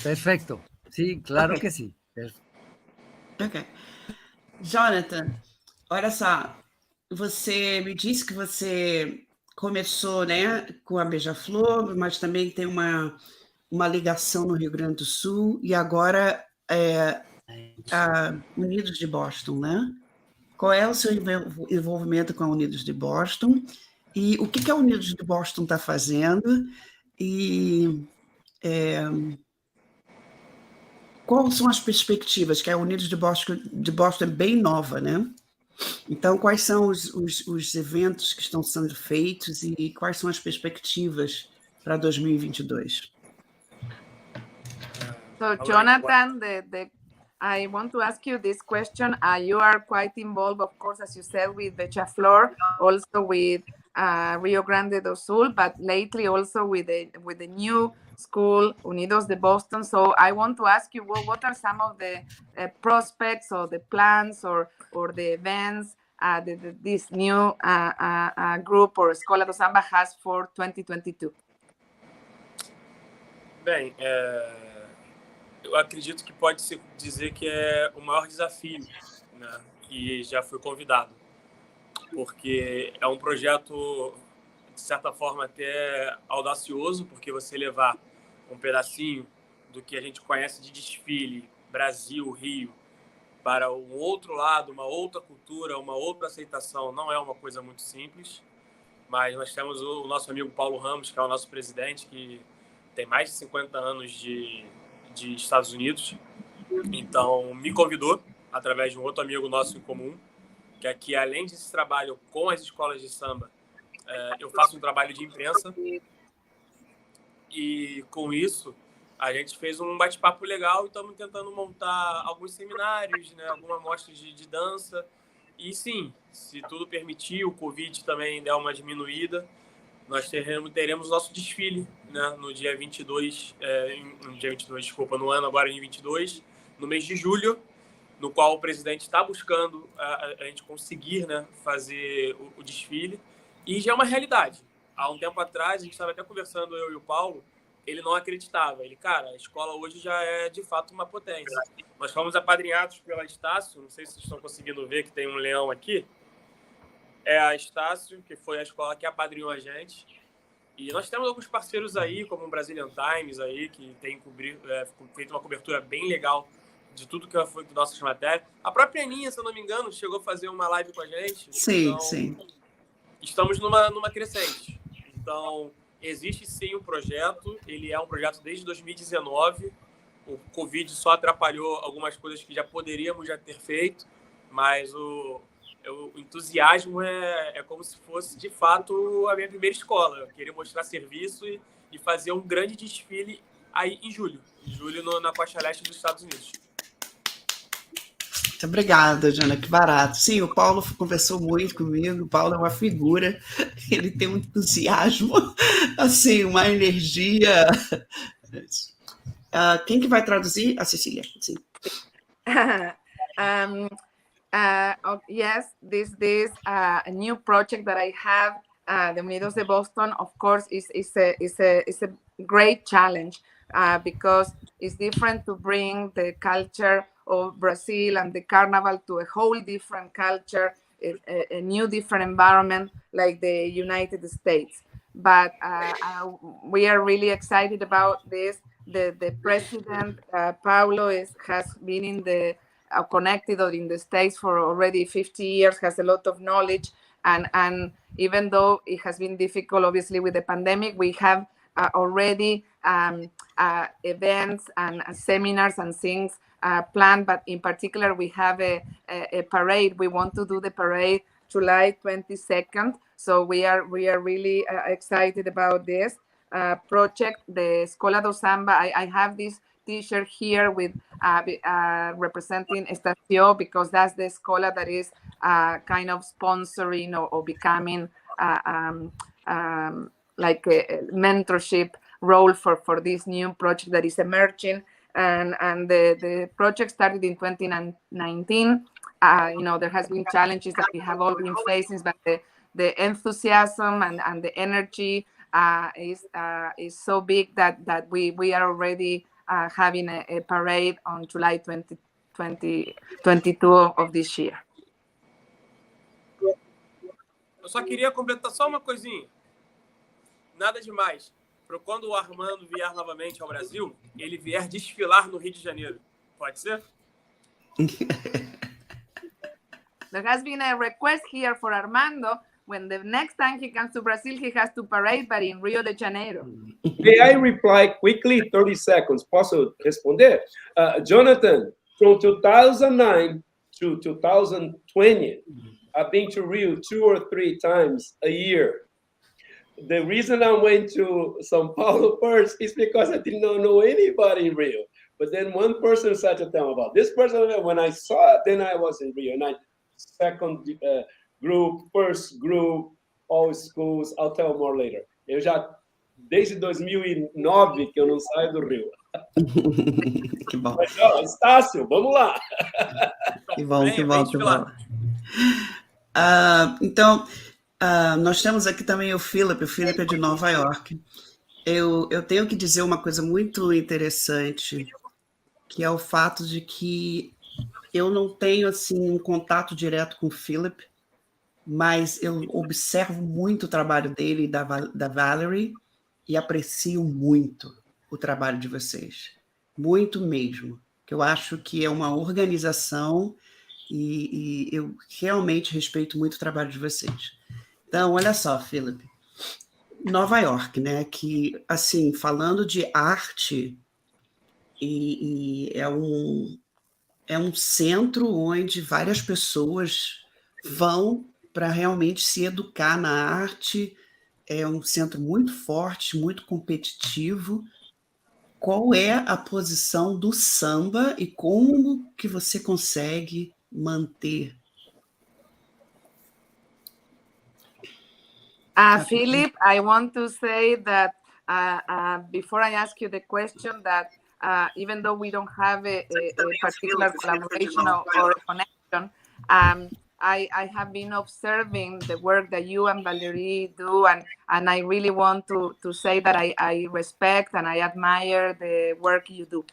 Perfecto. Sí, claro que sí. Ok. Jonathan, olha só, você me disse que você começou, né, com a Beija-Flor, mas também tem uma ligação no Rio Grande do Sul e agora a Unidos de Boston, né? Qual é o seu envolvimento com a Unidos de Boston e o que a Unidos de Boston está fazendo e quais são as perspectivas, que a Unidos de Boston é bem nova, né? Então, quais são os eventos que estão sendo feitos e quais são as perspectivas para 2022? So, Jonathan, I want to ask you this question. You are quite involved, of course, as you said, with Beija-Flor, also with Rio Grande do Sul, but lately also with the new school, Unidos de Boston. So I want to ask you, what are some of the prospects or the plans or the events this new group or Escola do Samba has for 2022? Bem, eu acredito que pode-se dizer que é o maior desafio, né? E já fui convidado, porque é um projeto, de certa forma, até audacioso, porque você levar um pedacinho do que a gente conhece de desfile, Brasil, Rio, para um outro lado, uma outra cultura, uma outra aceitação, não é uma coisa muito simples. Mas nós temos o nosso amigo Paulo Ramos, que é o nosso presidente, que tem mais de 50 anos de Estados Unidos. Então, me convidou, através de um outro amigo nosso em comum, que aqui, além desse trabalho com as escolas de samba, eu faço um trabalho de imprensa. E, com isso, a gente fez um bate-papo legal e estamos tentando montar alguns seminários, né, alguma amostra de dança. E, sim, se tudo permitir, o Covid também der uma diminuída, nós teremos nosso desfile, né, no dia 22, no ano agora em 22, no mês de julho, no qual o presidente está buscando a gente conseguir, né, fazer o desfile. E já é uma realidade. Há um tempo atrás, a gente estava até conversando, eu e o Paulo, ele não acreditava. Ele, cara, a escola hoje já é, de fato, uma potência. Nós fomos apadrinhados pela Estácio, não sei se vocês estão conseguindo ver que tem um leão aqui. É a Estácio, que foi a escola que apadrinhou a gente. E nós temos alguns parceiros aí, como o Brazilian Times, aí, que tem feito uma cobertura bem legal de tudo que foi do nossas matérias. A própria Aninha, se eu não me engano, chegou a fazer uma live com a gente. Sim, então, sim. Estamos numa crescente. Então, existe sim um projeto, ele é um projeto desde 2019. O Covid só atrapalhou algumas coisas que já poderíamos já ter feito, mas o entusiasmo é como se fosse, de fato, a minha primeira escola. Eu queria mostrar serviço e fazer um grande desfile aí em julho. Na costa leste dos Estados Unidos. Muito obrigada, Jana, que barato. Sim, o Paulo conversou muito comigo, o Paulo é uma figura, ele tem um entusiasmo, assim, uma energia. Quem que vai traduzir? A Cecília, sim. Yes, this a new project that I have, the Unidos de Boston, of course, is a great challenge because it's different to bring the culture of Brazil and the Carnaval to a whole different culture, a new different environment like the United States. But we are really excited about this. The president, Paulo, has been connected in the States for already 50 years, has a lot of knowledge. And even though it has been difficult, obviously, with the pandemic, we have already events and seminars and things planned. But in particular, we have a parade. We want to do the parade July 22nd. So we are really excited about this project. The Escola do Samba, I have this T-shirt here with representing Estacio, because that's the escola that is kind of sponsoring or becoming like a mentorship role for this new project that is emerging. And the project started in 2019. There has been challenges that we have all been facing, but the enthusiasm and the energy is so big that we are already having a parade on July 2022 of this year. Eu só queria completar só uma coisinha. Nada demais. Para quando o Armando vier novamente ao Brasil, ele vier desfilar no Rio de Janeiro. Pode ser? There has been a request here for Armando. When the next time he comes to Brazil, he has to parade, but in Rio de Janeiro. May I reply quickly? 30 seconds. Posso responder? Jonathan, from 2009 to 2020, I've been to Rio 2 or 3 times a year. The reason I went to São Paulo first is because I did not know anybody in Rio. But then one person started to tell me about this person. When I saw it, then I was in Rio. And second group, first group, all schools. I'll tell more later. Eu já, desde 2009, que eu não saio do Rio. Que bom. Mas, ó, Estácio, vamos lá. Que bom, que bom, que bom. Então, nós temos aqui também o Philip é de Nova York. Eu tenho que dizer uma coisa muito interessante, que é o fato de que eu não tenho assim um contato direto com o Philip, mas eu observo muito o trabalho dele e da Valerie e aprecio muito o trabalho de vocês. Muito mesmo. Eu acho que é uma organização e eu realmente respeito muito o trabalho de vocês. Então, olha só, Philip. Nova York, né? Que, assim, falando de arte, e é um centro onde várias pessoas vão para realmente se educar na arte. É um centro muito forte, muito competitivo. Qual é a posição do samba e como que você consegue manter? Philip, I want to say that before I ask you the question, that even though we don't have a particular collaboration or a connection, I have been observing the work that you and Valerie do, and I really want to say that I respect and I admire the work you do.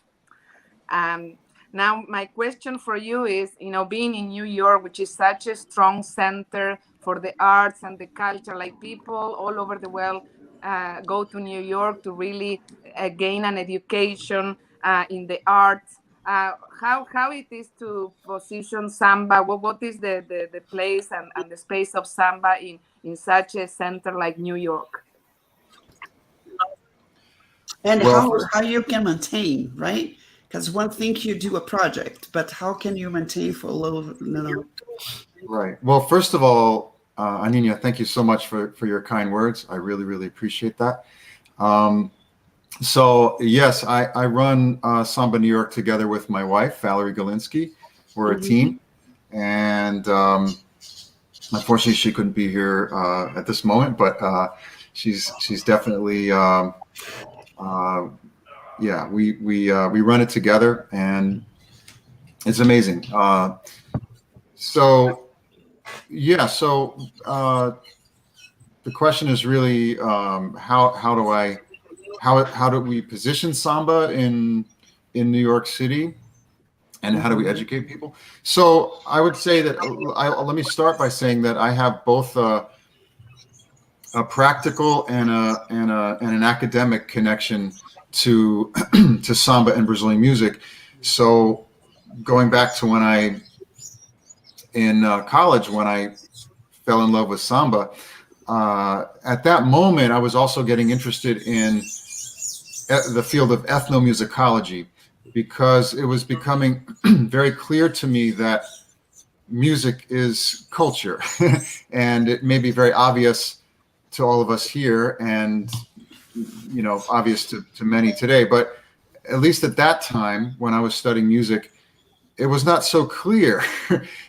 Now, my question for you is, being in New York, which is such a strong center for the arts and the culture, like people all over the world go to New York to really gain an education in the arts. How it is to position samba? What is the place and the space of samba in such a center like New York? And how you can maintain, right? Because one thing you do a project, but how can you maintain for a little? Right. Well, first of all, Aninha, thank you so much for your kind words. I really, really appreciate that. So yes, I run Samba New York together with my wife, Valerie Galinsky. We're a team, and unfortunately she couldn't be here at this moment, but she's definitely yeah. We run it together, and it's amazing. So yeah, so the question is really how do we position samba in New York City, and how do we educate people? So I would say that let me start by saying that I have both a practical and an academic connection to to samba and Brazilian music. So going back to when in college, when I fell in love with samba, at that moment I was also getting interested in the field of ethnomusicology, because it was becoming very clear to me that music is culture. And it may be very obvious to all of us here, and obvious to many today, but at least at that time when I was studying music, it was not so clear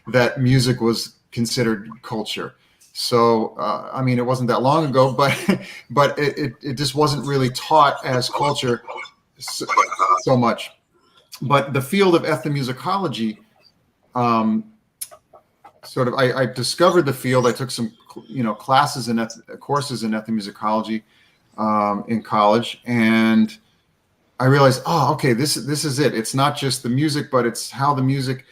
that music was considered culture. So I mean, it wasn't that long ago, but it just wasn't really taught as culture so much. But the field of ethnomusicology, sort of, I discovered the field. I took some classes and courses in ethnomusicology in college, and I realized, okay, this is it. It's not just the music, but it's how the music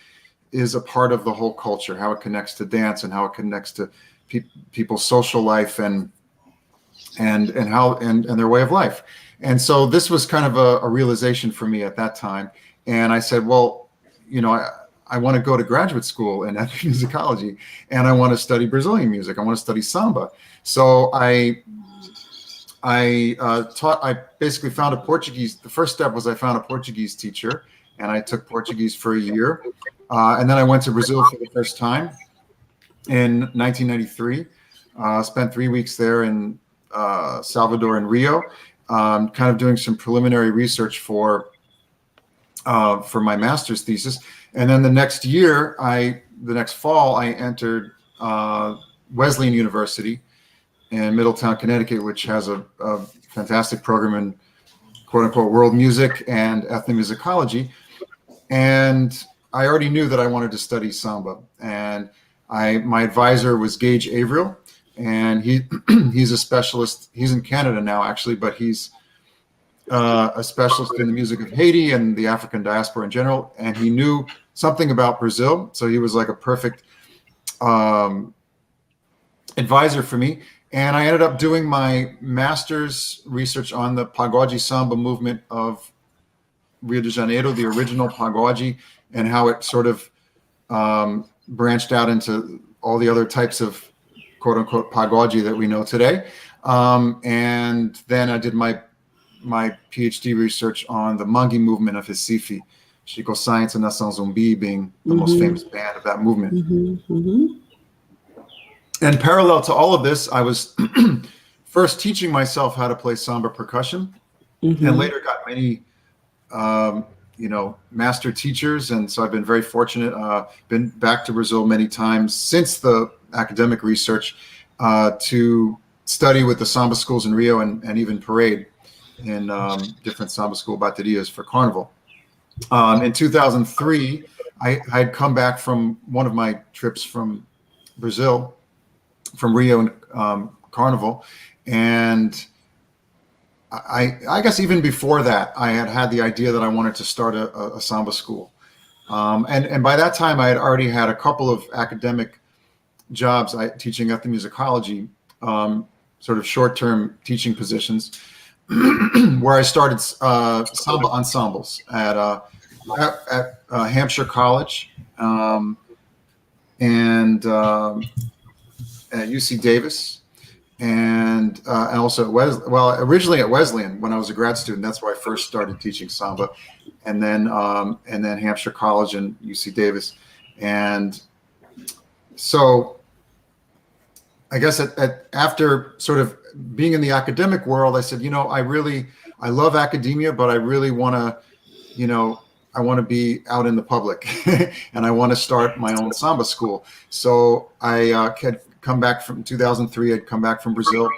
is a part of the whole culture, how it connects to dance and how it connects to people's social life and their way of life. And so this was kind of a realization for me at that time. And I said, well, I want to go to graduate school in ethnomusicology, and I want to study Brazilian music. I want to study samba. So I basically found a Portuguese. The first step was I found a Portuguese teacher, and I took Portuguese for a year. And then I went to Brazil for the first time in 1993. Spent 3 weeks there in Salvador and Rio, kind of doing some preliminary research for my master's thesis. And then the next year, the next fall, I entered Wesleyan University in Middletown, Connecticut, which has a fantastic program in quote unquote world music and ethnomusicology. And I already knew that I wanted to study samba. And my advisor was Gage Averill, and he's a specialist. He's in Canada now, actually, but he's a specialist in the music of Haiti and the African diaspora in general, and he knew something about Brazil, so he was like a perfect advisor for me. And I ended up doing my master's research on the Pagody samba movement of Rio de Janeiro, the original Pagody, and how it sort of branched out into all the other types of quote-unquote Pagody that we know today. And then I did my PhD research on the Mangue movement of Recife, Chico Science and Nação Zumbi being the most famous band of that movement. And parallel to all of this, I was first teaching myself how to play samba percussion, and later got many, master teachers. And so I've been very fortunate. Been back to Brazil many times since the academic research to study with the samba schools in Rio and even parade in different samba school baterias for Carnival. In 2003, I had come back from one of my trips from Brazil, from Rio and Carnival, and I guess even before that, I had the idea that I wanted to start a samba school, and by that time I had already had a couple of academic jobs teaching ethnomusicology, sort of short-term teaching positions, where I started samba ensembles at Hampshire College and at UC Davis, and also at originally at Wesleyan when I was a grad student. That's where I first started teaching samba, and then Hampshire College and UC Davis, and so I guess after sort of being in the academic world, I said, I love academia, but I really want to, I want to be out in the public and I want to start my own samba school. So I had come back from 2003, I'd come back from Brazil,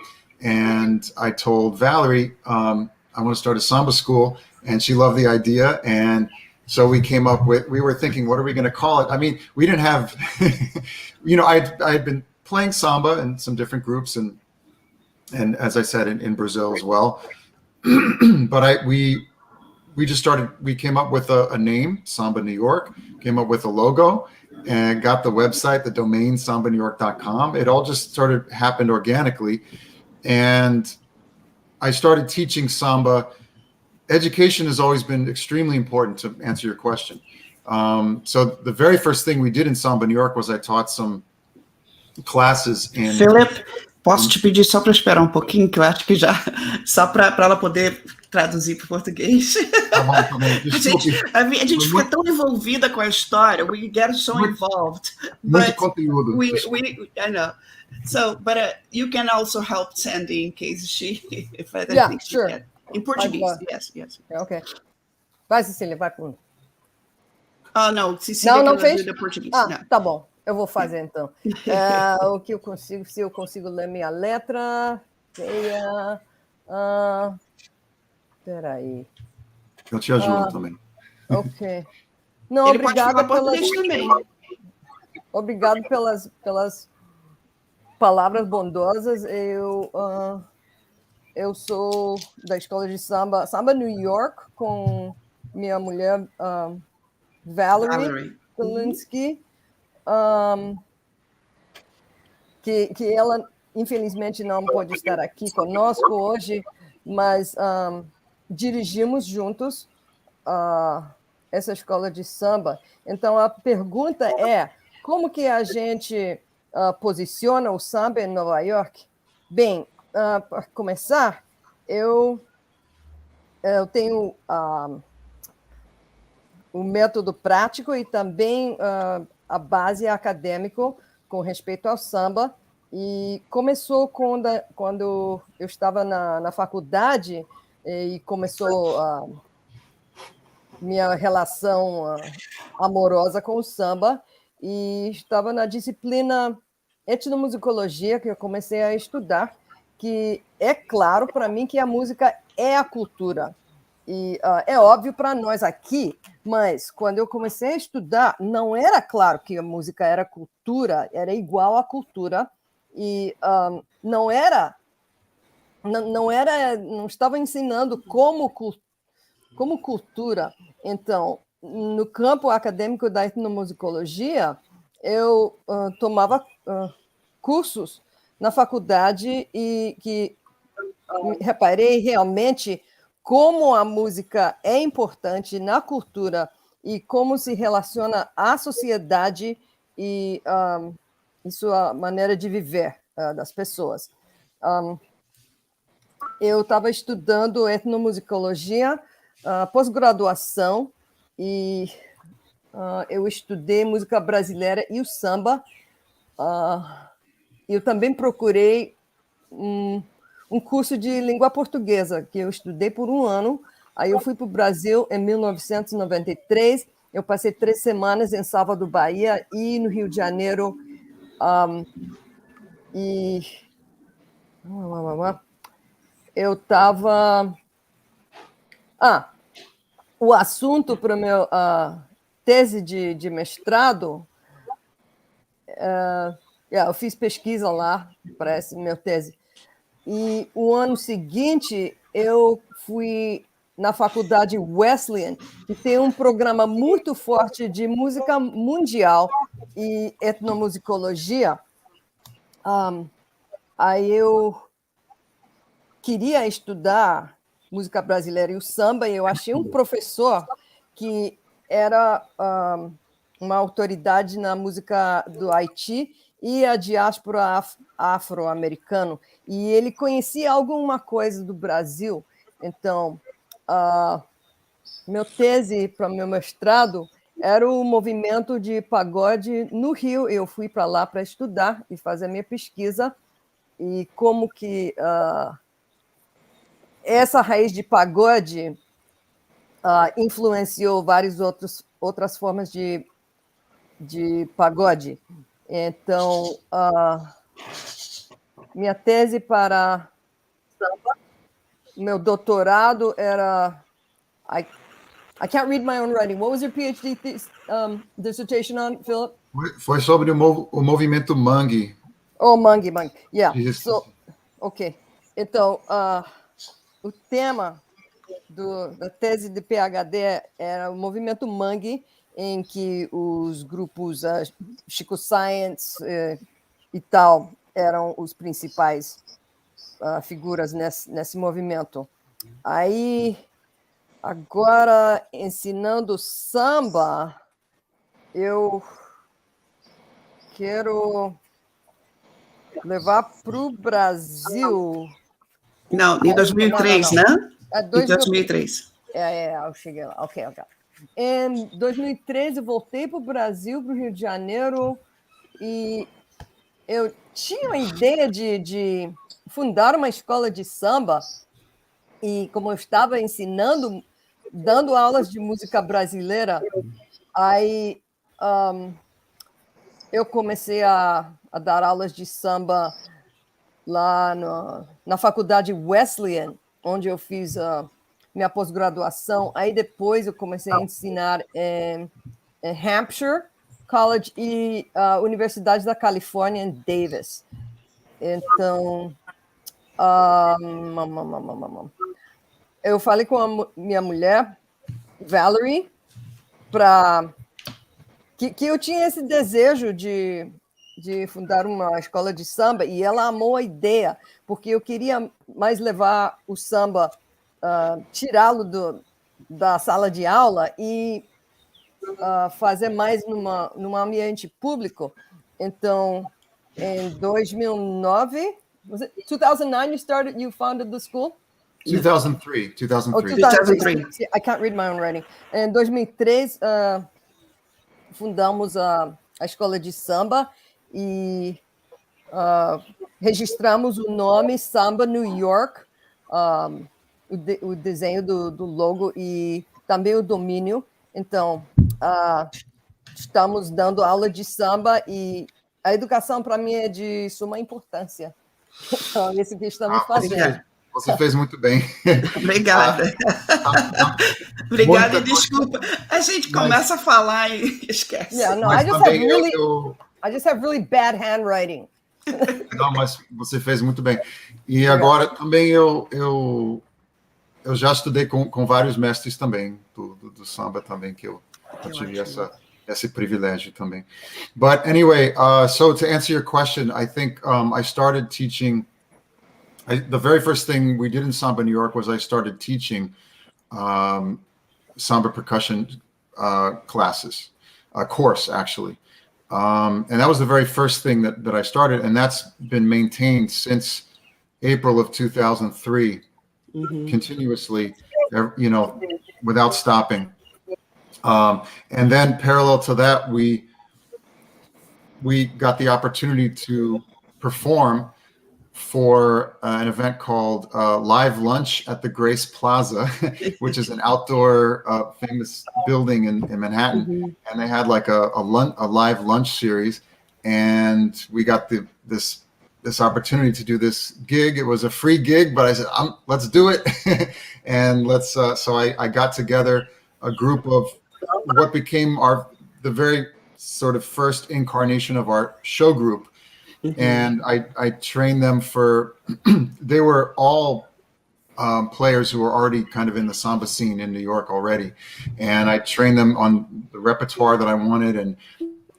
and I told Valerie, I want to start a samba school, and she loved the idea. And so we were thinking, what are we going to call it? I mean, we didn't have, I had been playing samba in some different groups and as I said, in Brazil as well. But we came up with a name, Samba New York, came up with a logo, and got the website, the domain sambanewyork.com. It all just happened organically. And I started teaching samba. Education has always been extremely important, to answer your question. So the very first thing we did in Samba New York was I taught some classes in... Philip, posso te pedir só para esperar um pouquinho, que eu acho que já... Só para ela poder traduzir para o português. Tá bom. Desculpe. A gente fica tão envolvida com a história, we get so involved. Muito conteúdo. I know. So, but you can also help Sandy in case if I think sure. she can. In Portuguese, yes. Okay. Vai, Cecília, vai com... não, Cecília não fez? Do português. Não. Tá bom. Eu vou fazer, então. O que eu consigo, se eu consigo ler minha letra... Peraí. Eu te ajudo também. Ok. Não, ele obrigado pelas palavras bondosas. Eu sou da escola de Samba New York, com minha mulher Valerie Galinsky, que ela, infelizmente, não pode estar aqui conosco hoje, mas dirigimos juntos essa escola de samba. Então, a pergunta é, como que a gente posiciona o samba em Nova York? Bem, para começar, eu tenho o método prático e também a base acadêmica com respeito ao samba. E começou quando eu estava na faculdade e começou a minha relação amorosa com o samba, e estava na disciplina etnomusicologia que eu comecei a estudar, que é claro para mim que a música é a cultura. E é óbvio para nós aqui, mas quando eu comecei a estudar, não era claro que a música era cultura, era igual à cultura, e não era não estava ensinando como cultura. Então, no campo acadêmico da etnomusicologia, eu tomava cursos na faculdade e que reparei realmente como a música é importante na cultura e como se relaciona à sociedade e sua maneira de viver das pessoas. Eu estava estudando etnomusicologia, pós-graduação, e eu estudei música brasileira e o samba. Eu também procurei um curso de língua portuguesa, que eu estudei por um ano. Aí eu fui para o Brasil em 1993. Eu passei 3 semanas em Salvador, Bahia, e no Rio de Janeiro. Eu estava... o assunto para a minha tese de mestrado... eu fiz pesquisa lá para essa minha tese. E o ano seguinte, eu fui na faculdade Wesleyan, que tem um programa muito forte de música mundial e etnomusicologia. Aí eu queria estudar música brasileira e o samba, e eu achei um professor que era uma autoridade na música do Haiti e a diáspora afro-americana, e ele conhecia alguma coisa do Brasil. Então, meu tese para meu mestrado era o movimento de pagode no Rio. Eu fui para lá para estudar e fazer minha pesquisa, e como que essa raiz de pagode influenciou várias outras formas de pagode. Então, minha tese para samba, meu doutorado era... I can't read my own writing. What was your PhD dissertation on, Philip? Foi sobre o movimento mangue. Oh, mangue. Yeah. So, ok. Então, o tema da tese de PhD era o movimento mangue, em que os grupos Chico Science e tal eram os principais figuras nesse movimento. Aí, agora, ensinando samba, eu quero levar para o Brasil... Não, em 2003, não. né? Em 2003. Eu cheguei lá. Ok. Em 2013, eu voltei para o Brasil, para o Rio de Janeiro, e eu tinha a ideia de fundar uma escola de samba, e como eu estava ensinando, dando aulas de música brasileira, aí eu comecei a dar aulas de samba lá na faculdade Wesleyan, onde eu fiz minha pós-graduação. Aí depois eu comecei a ensinar em Hampshire College e a Universidade da Califórnia em Davis. Então, eu falei com a minha mulher, Valerie, que eu tinha esse desejo de fundar uma escola de samba, e ela amou a ideia, porque eu queria mais levar o samba, tirá-lo da sala de aula e fazer mais num ambiente público. Então, em 2009, was it 2009 you founded the school? 2003. Oh, 2003. I can't read my own writing. Em 2003, fundamos a escola de samba e registramos o nome Samba New York, o desenho do logo e também o domínio. Então, estamos dando aula de samba, e a educação para mim é de suma importância. Então, é isso que estamos fazendo. Você fez muito bem. Obrigada. Obrigada, e desculpa. A gente começa a falar e esquece. Yeah, no, I just have really bad handwriting. Não, mas você fez muito bem. E agora também eu já estudei com vários mestres também, do samba também, que eu tive esse privilégio também. But anyway, so to answer your question, I think I started teaching, the very first thing we did in Samba New York was I started teaching samba percussion classes, a course actually. And that was the very first thing that I started, and that's been maintained since April of 2003, continuously, you know, without stopping. And then parallel to that, we got the opportunity to perform for an event called Live Lunch at the Grace Plaza, which is an outdoor famous building in Manhattan. And they had like a live lunch series, and we got this opportunity to do this gig. It was a free gig, but I said, let's do it. And so I got together a group of what became the very sort of first incarnation of our show group. And I trained them they were all players who were already kind of in the samba scene in New York already. And I trained them on the repertoire that I wanted,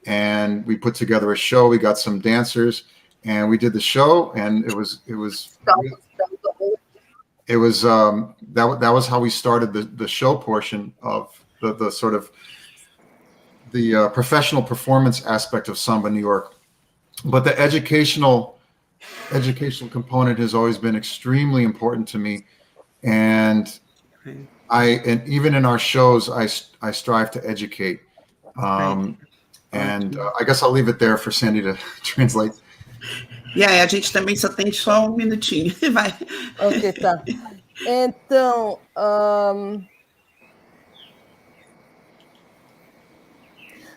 and we put together a show. We got some dancers, and we did the show, and that was how we started the show portion of the sort of the professional performance aspect of Samba New York. But the educational component has always been extremely important to me, and even in our shows, I strive to educate. And I guess I'll leave it there for Sandy to translate. A gente também só tem um minutinho. Vai. Ok, tá. Então,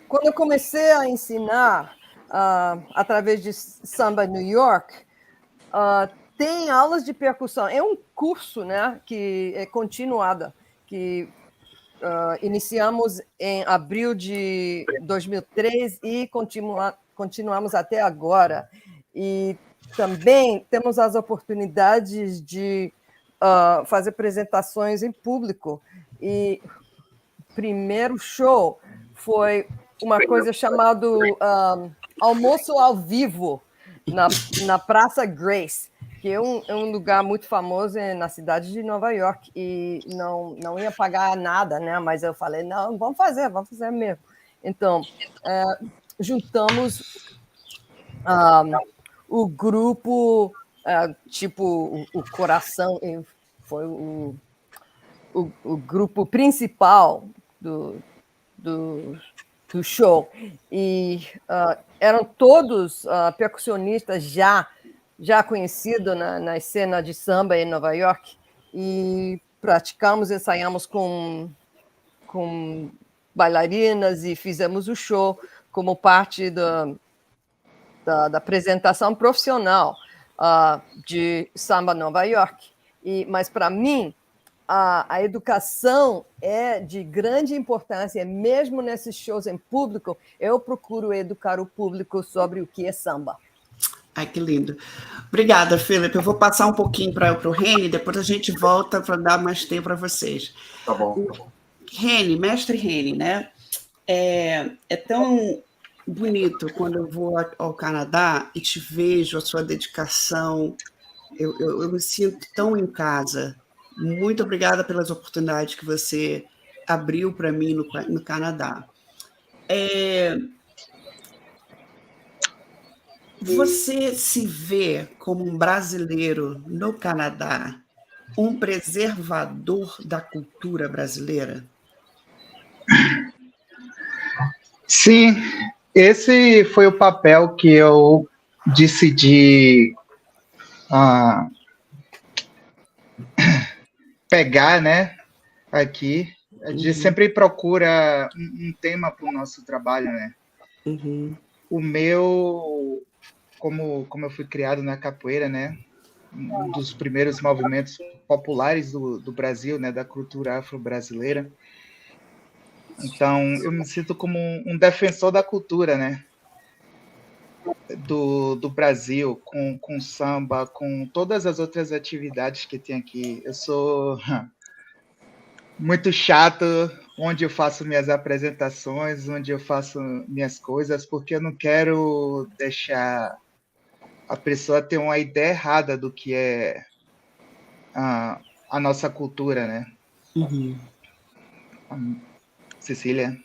quando eu comecei a ensinar através de Samba New York, tem aulas de percussão. É um curso, né, que é continuada, que iniciamos em abril de 2003 e continuamos até agora. E também temos as oportunidades de fazer apresentações em público. E o primeiro show foi uma coisa chamada almoço ao vivo na Praça Grace, que é um lugar muito famoso na cidade de Nova York, e não ia pagar nada, né? Mas eu falei, não, vamos fazer mesmo. Então, juntamos o grupo, tipo o Coração, foi o grupo principal do show, e eram todos percussionistas já conhecidos na cena de samba em Nova York, e ensaiamos com bailarinas e fizemos o show como parte da apresentação profissional de Samba Nova York. Mas, para mim, a educação é de grande importância, mesmo nesses shows em público. Eu procuro educar o público sobre o que é samba. Ai, que lindo. Obrigada, Felipe. Eu vou passar um pouquinho para o Reni, depois a gente volta para dar mais tempo para vocês. Tá bom. Reni, mestre Reni, né? É tão bonito quando eu vou ao Canadá e te vejo a sua dedicação. Eu me sinto tão em casa. Muito obrigada pelas oportunidades que você abriu para mim no Canadá. Você se vê como um brasileiro no Canadá, um preservador da cultura brasileira? Sim, esse foi o papel que eu decidi pegar, né, aqui. A gente sempre procura um tema para o nosso trabalho, né? O meu, como eu fui criado na capoeira, né, um dos primeiros movimentos populares do Brasil, né, da cultura afro-brasileira. Então, eu me sinto como um defensor da cultura, né? do Brasil, com samba, com todas as outras atividades que tem aqui. Eu sou muito chato onde eu faço minhas apresentações, onde eu faço minhas coisas, porque eu não quero deixar a pessoa ter uma ideia errada do que é a nossa cultura, né? Cecília?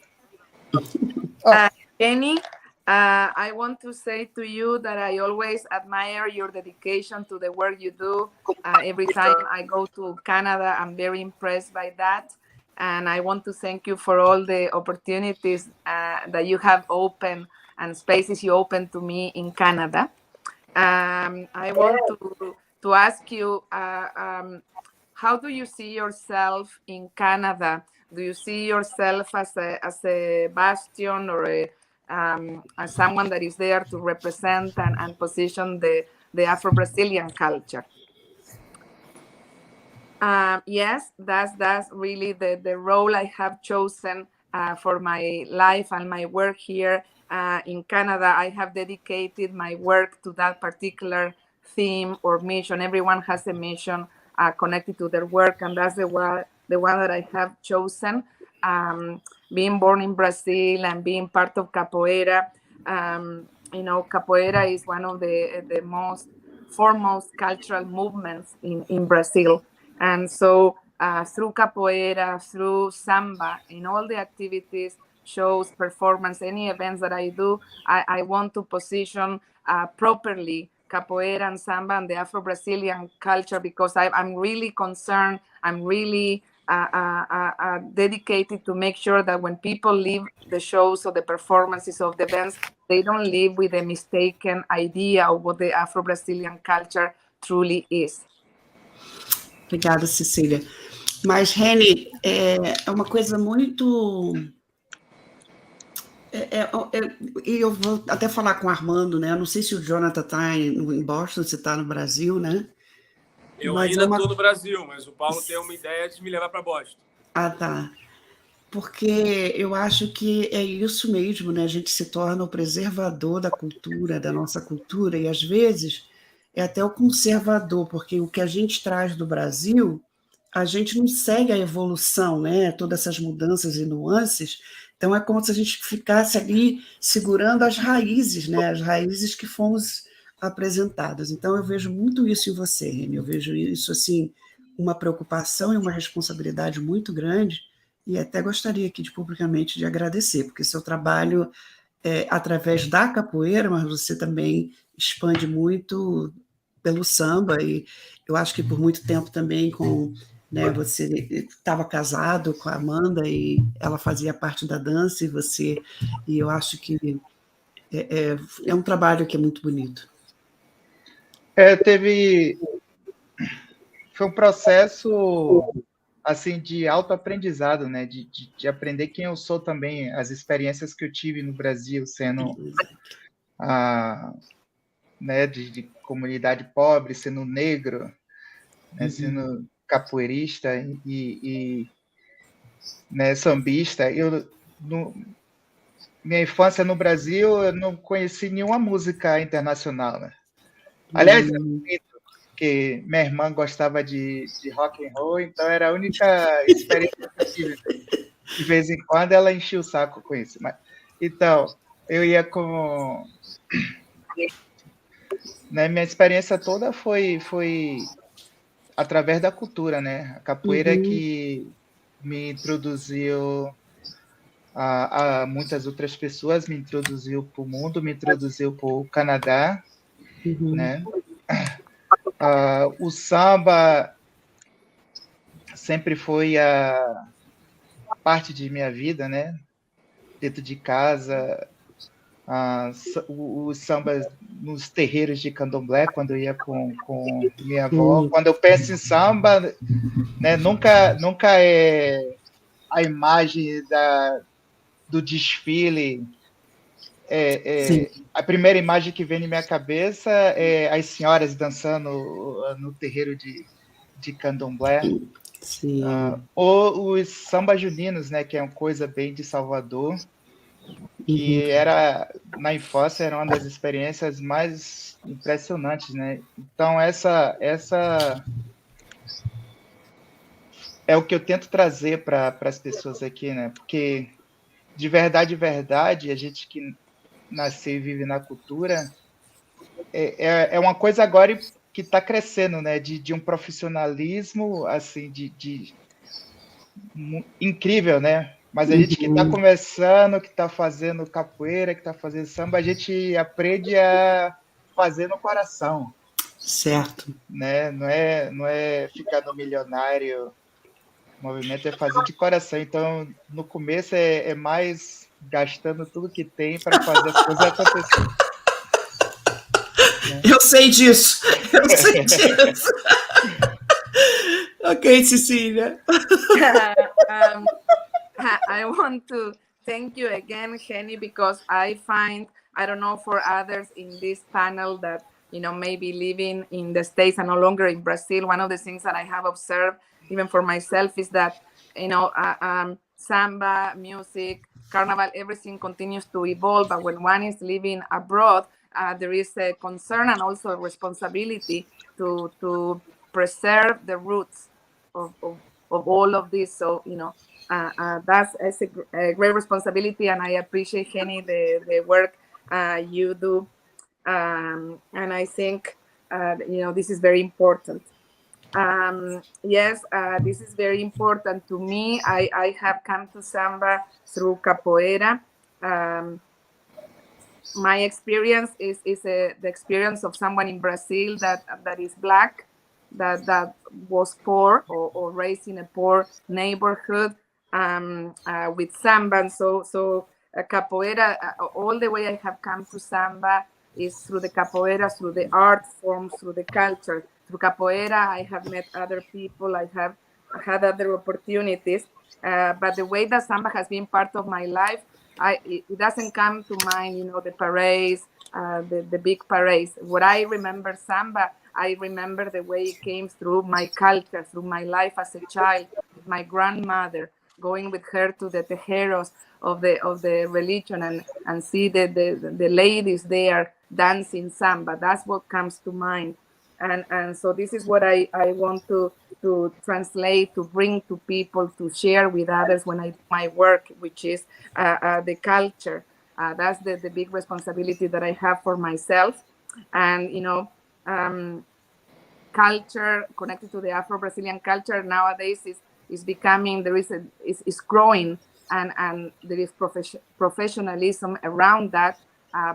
Reni, I want to say to you that I always admire your dedication to the work you do. Every time I go to Canada, I'm very impressed by that. And I want to thank you for all the opportunities that you have opened and spaces you open to me in Canada. I want to ask you, how do you see yourself in Canada? Do you see yourself as a bastion or as someone that is there to represent and position the Afro-Brazilian culture? Yes, that's really the role I have chosen for my life and my work here in Canada. I have dedicated my work to that particular theme or mission. Everyone has a mission connected to their work, and that's the one that I have chosen. Being born in Brazil and being part of capoeira, capoeira is one of the most foremost cultural movements in Brazil. And so through capoeira, through samba, in all the activities, shows, performance, any events that I do, I want to position properly capoeira and samba and the Afro-Brazilian culture, because I'm really concerned, I'm really dedicated to make sure that when people leave the shows or the performances of the events, they don't leave with a mistaken idea of what the Afro-Brazilian culture truly is. Obrigada, Cecília. Mas, Reni, é uma coisa muito... E eu vou até falar com o Armando, né? Eu não sei se o Jonathan está em Boston, se está no Brasil, né? Eu ainda estou no Brasil, mas o Paulo tem uma ideia de me levar para Boston. Ah, tá. Porque eu acho que é isso mesmo, né? A gente se torna o preservador da cultura, da nossa cultura, e às vezes é até o conservador, porque o que a gente traz do Brasil, a gente não segue a evolução, né? Todas essas mudanças e nuances. Então é como se a gente ficasse ali segurando as raízes, né? As raízes que fomos apresentadas. Então eu vejo muito isso em você, Reni. Eu vejo isso assim, uma preocupação e uma responsabilidade muito grande, e até gostaria aqui publicamente de agradecer, porque seu trabalho é através da capoeira, mas você também expande muito pelo samba, e eu acho que por muito tempo também você estava casado com a Amanda e ela fazia parte da dança, e eu acho que é um trabalho que é muito bonito. Foi um processo assim de autoaprendizado, né? De aprender quem eu sou também, as experiências que eu tive no Brasil, sendo né, de comunidade pobre, sendo negro, né, sendo capoeirista e né, sambista. Minha infância no Brasil, eu não conheci nenhuma música internacional, né? Aliás, porque minha irmã gostava de rock and roll, então era a única experiência que eu tive. De vez em quando ela enchia o saco com isso. Então, eu ia com... Né, minha experiência toda foi através da cultura, né? A capoeira que me introduziu a muitas outras pessoas, me introduziu para o mundo, me introduziu para o Canadá, né? O samba sempre foi a parte de minha vida, né? Dentro de casa, os sambas nos terreiros de candomblé, quando eu ia com minha avó. Quando eu penso em samba, né, nunca é a imagem do desfile. A primeira imagem que vem na minha cabeça é as senhoras dançando no terreiro de candomblé. Ou os sambas juninos, né, que é uma coisa bem de Salvador. que era, na infância, era uma das experiências mais impressionantes, né? Então, essa é o que eu tento trazer para as pessoas aqui, né? Porque, de verdade, a gente que nasceu e vive na cultura, é uma coisa agora que está crescendo, né? De um profissionalismo, assim, incrível, né? Mas a gente que está começando, que está fazendo capoeira, que está fazendo samba, a gente aprende a fazer no coração, Certo. né? Não é ficar no milionário. O movimento é fazer de coração. Então, no começo é mais gastando tudo que tem para fazer as coisas acontecer. Eu sei disso. Eu sei disso. Ok, Cecília. I want to thank you again, Reni, because I find, I don't know for others in this panel that, maybe living in the States and no longer in Brazil, one of the things that I have observed, even for myself, is that, samba, music, carnival, everything continues to evolve. But when one is living abroad, there is a concern and also a responsibility to preserve the roots of all of this. So, that's a great responsibility, and I appreciate, Reni, the work you do, and I think this is very important. Yes, this is very important to me. I have come to samba through capoeira. My experience is the experience of someone in Brazil that is Black, that was poor or raised in a poor neighborhood, with samba. And so capoeira, all the way I have come to samba is through the capoeira, through the art forms, through the culture. Through capoeira, I have met other people, I have had other opportunities, but the way that samba has been part of my life, it doesn't come to mind, the parades, the big parades. What I remember samba, I remember the way it came through my culture, through my life as a child, with my grandmother, going with her to the tejeros of the religion and see the ladies there dancing samba. That's what comes to mind. And so this is what I want to translate, to bring to people, to share with others when I do my work, which is the culture. That's the big responsibility that I have for myself. And, culture connected to the Afro-Brazilian culture nowadays is becoming, is growing, and there is professionalism around that.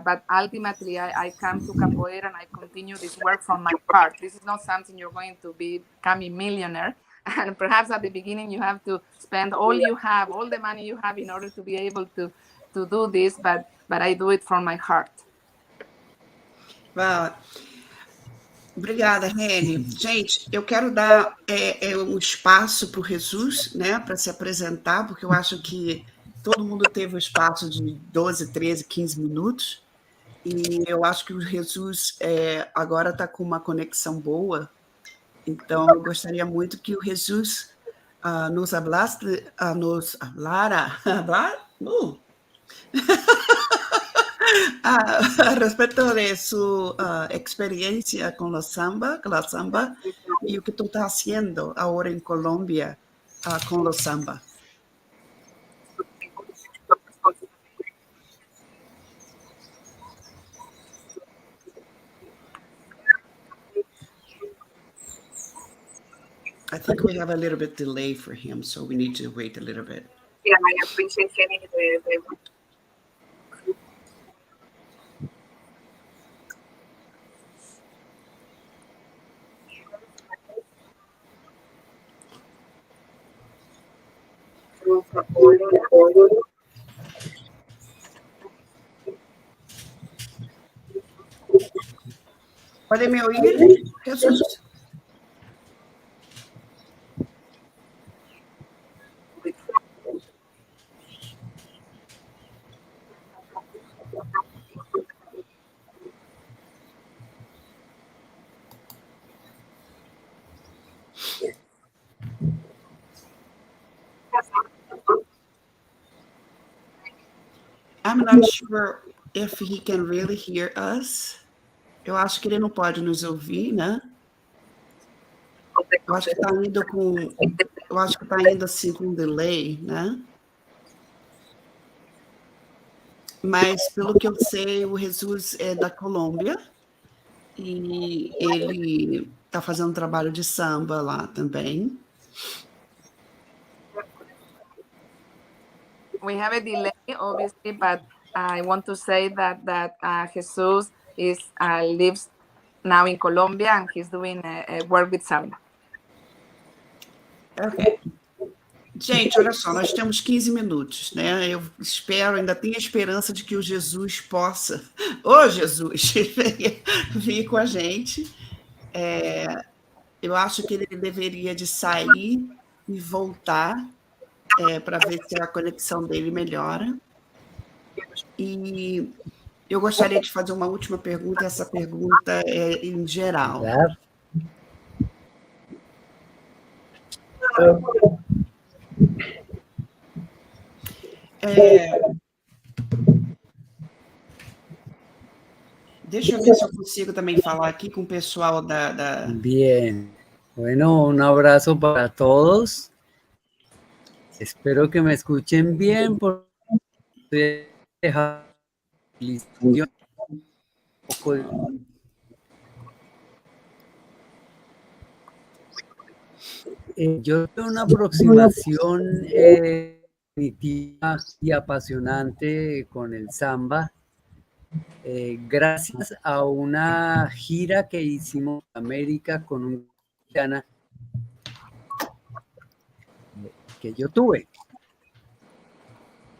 But ultimately, I come to capoeira and I continue this work from my heart. This is not something you're going to become a millionaire. And perhaps at the beginning, you have to spend all you have, all the money you have in order to be able to do this. But I do it from my heart. Wow. Obrigada, Reni. Gente, eu quero dar um espaço para o Jesús, né, para se apresentar, porque eu acho que todo mundo teve o espaço de 12, 13, 15 minutos, e eu acho que o Jesús agora está com uma conexão boa, então eu gostaria muito que o Jesús nos hablara respecto de su experiencia con la samba y lo que tú estás haciendo ahora en Colombia con la samba. I think we have a little bit delay for him, so we need to wait a little bit. Yeah, I appreciate getting the ¿Puede me oír, Jesús? I'm not sure if he can really hear us. Eu acho que ele não pode nos ouvir, né? Eu acho que está indo assim com um delay, né? Mas, pelo que eu sei, o Jesús é da Colômbia e ele está fazendo um trabalho de samba lá também. We have a delay, obviously, but I want to say that Jesús lives now in Colombia and he's doing work with Samba. Ok. Gente, olha só, nós temos 15 minutos, né? Eu espero, ainda tenho a esperança de que o Jesús possa... Ô, Jesús, vir com a gente. Eu acho que ele deveria de sair e voltar para ver se a conexão dele melhora. E eu gostaria de fazer uma última pergunta, essa pergunta é em geral. Deixa eu ver se eu consigo também falar aqui com o pessoal da... Bien. Bueno, un abrazo para todos. Espero que me escuchen bien porque estoy dejando un poco de... Yo tengo una aproximación definitiva y apasionante con el samba, gracias a una gira que hicimos en América con un cristiana que yo tuve.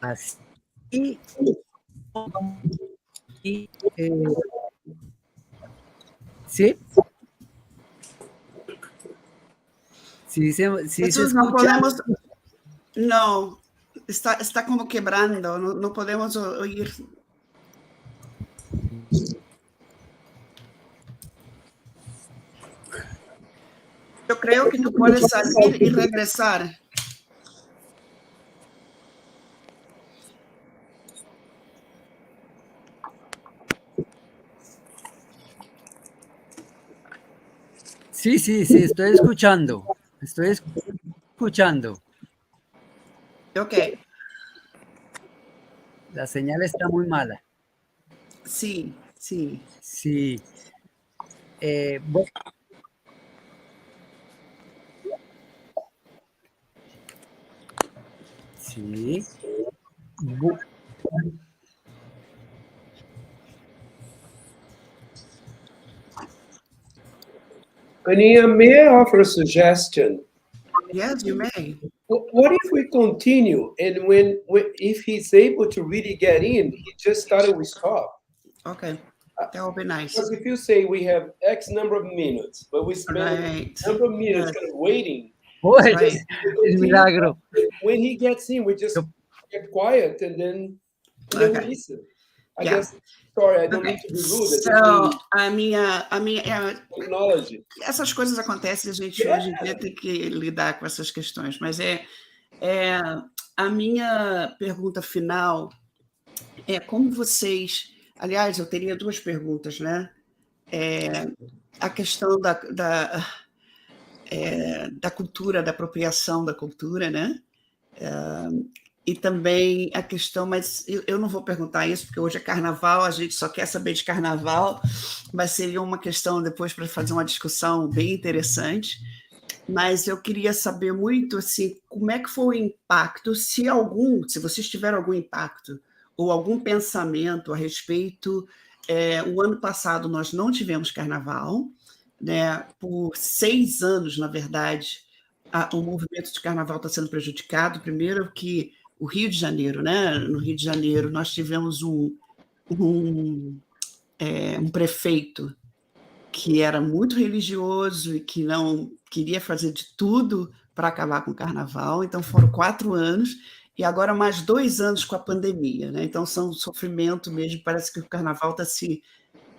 Así ¿sí? Sí, se Jesús, não escucha. podemos... Não, está como quebrando, não podemos oír. Eu creio que tu podes sair e regressar. Sí, estoy escuchando. Estoy escuchando. Ok. La señal está muy mala. Sim, sim. Sí. Bueno. Sí. Aninha, may I offer a suggestion? Yes, you may. What if we continue and if he's able to really get in, he just started, we stop. Okay, that would be nice. Because if you say we have X number of minutes, but we spend Right. a number of minutes kind of waiting. Pues, Right. el milagro. When he gets in, we just get quiet and then Okay. we listen. I Yeah. guess, sorry, I don't Okay. mean to be rude. I So, just a minha acknowledge. essas coisas acontecem, a gente hoje em dia tem que lidar com essas questões, mas a minha pergunta final é como vocês... Aliás, eu teria duas perguntas, né? A questão da cultura, da apropriação da cultura, né? E também a questão, mas eu não vou perguntar isso, porque hoje é carnaval, a gente só quer saber de carnaval, mas seria uma questão depois para fazer uma discussão bem interessante. Mas eu queria saber muito assim, como é que foi o impacto, se vocês tiveram algum impacto ou algum pensamento a respeito. O ano passado nós não tivemos carnaval, né? Por 6 anos, na verdade, o movimento de carnaval está sendo prejudicado. Primeiro que o Rio de Janeiro, né? No Rio de Janeiro, nós tivemos um prefeito que era muito religioso e que não queria fazer de tudo para acabar com o carnaval. Então, foram 4 anos e agora mais 2 anos com a pandemia, né? Então, são um sofrimento mesmo. Parece que o carnaval está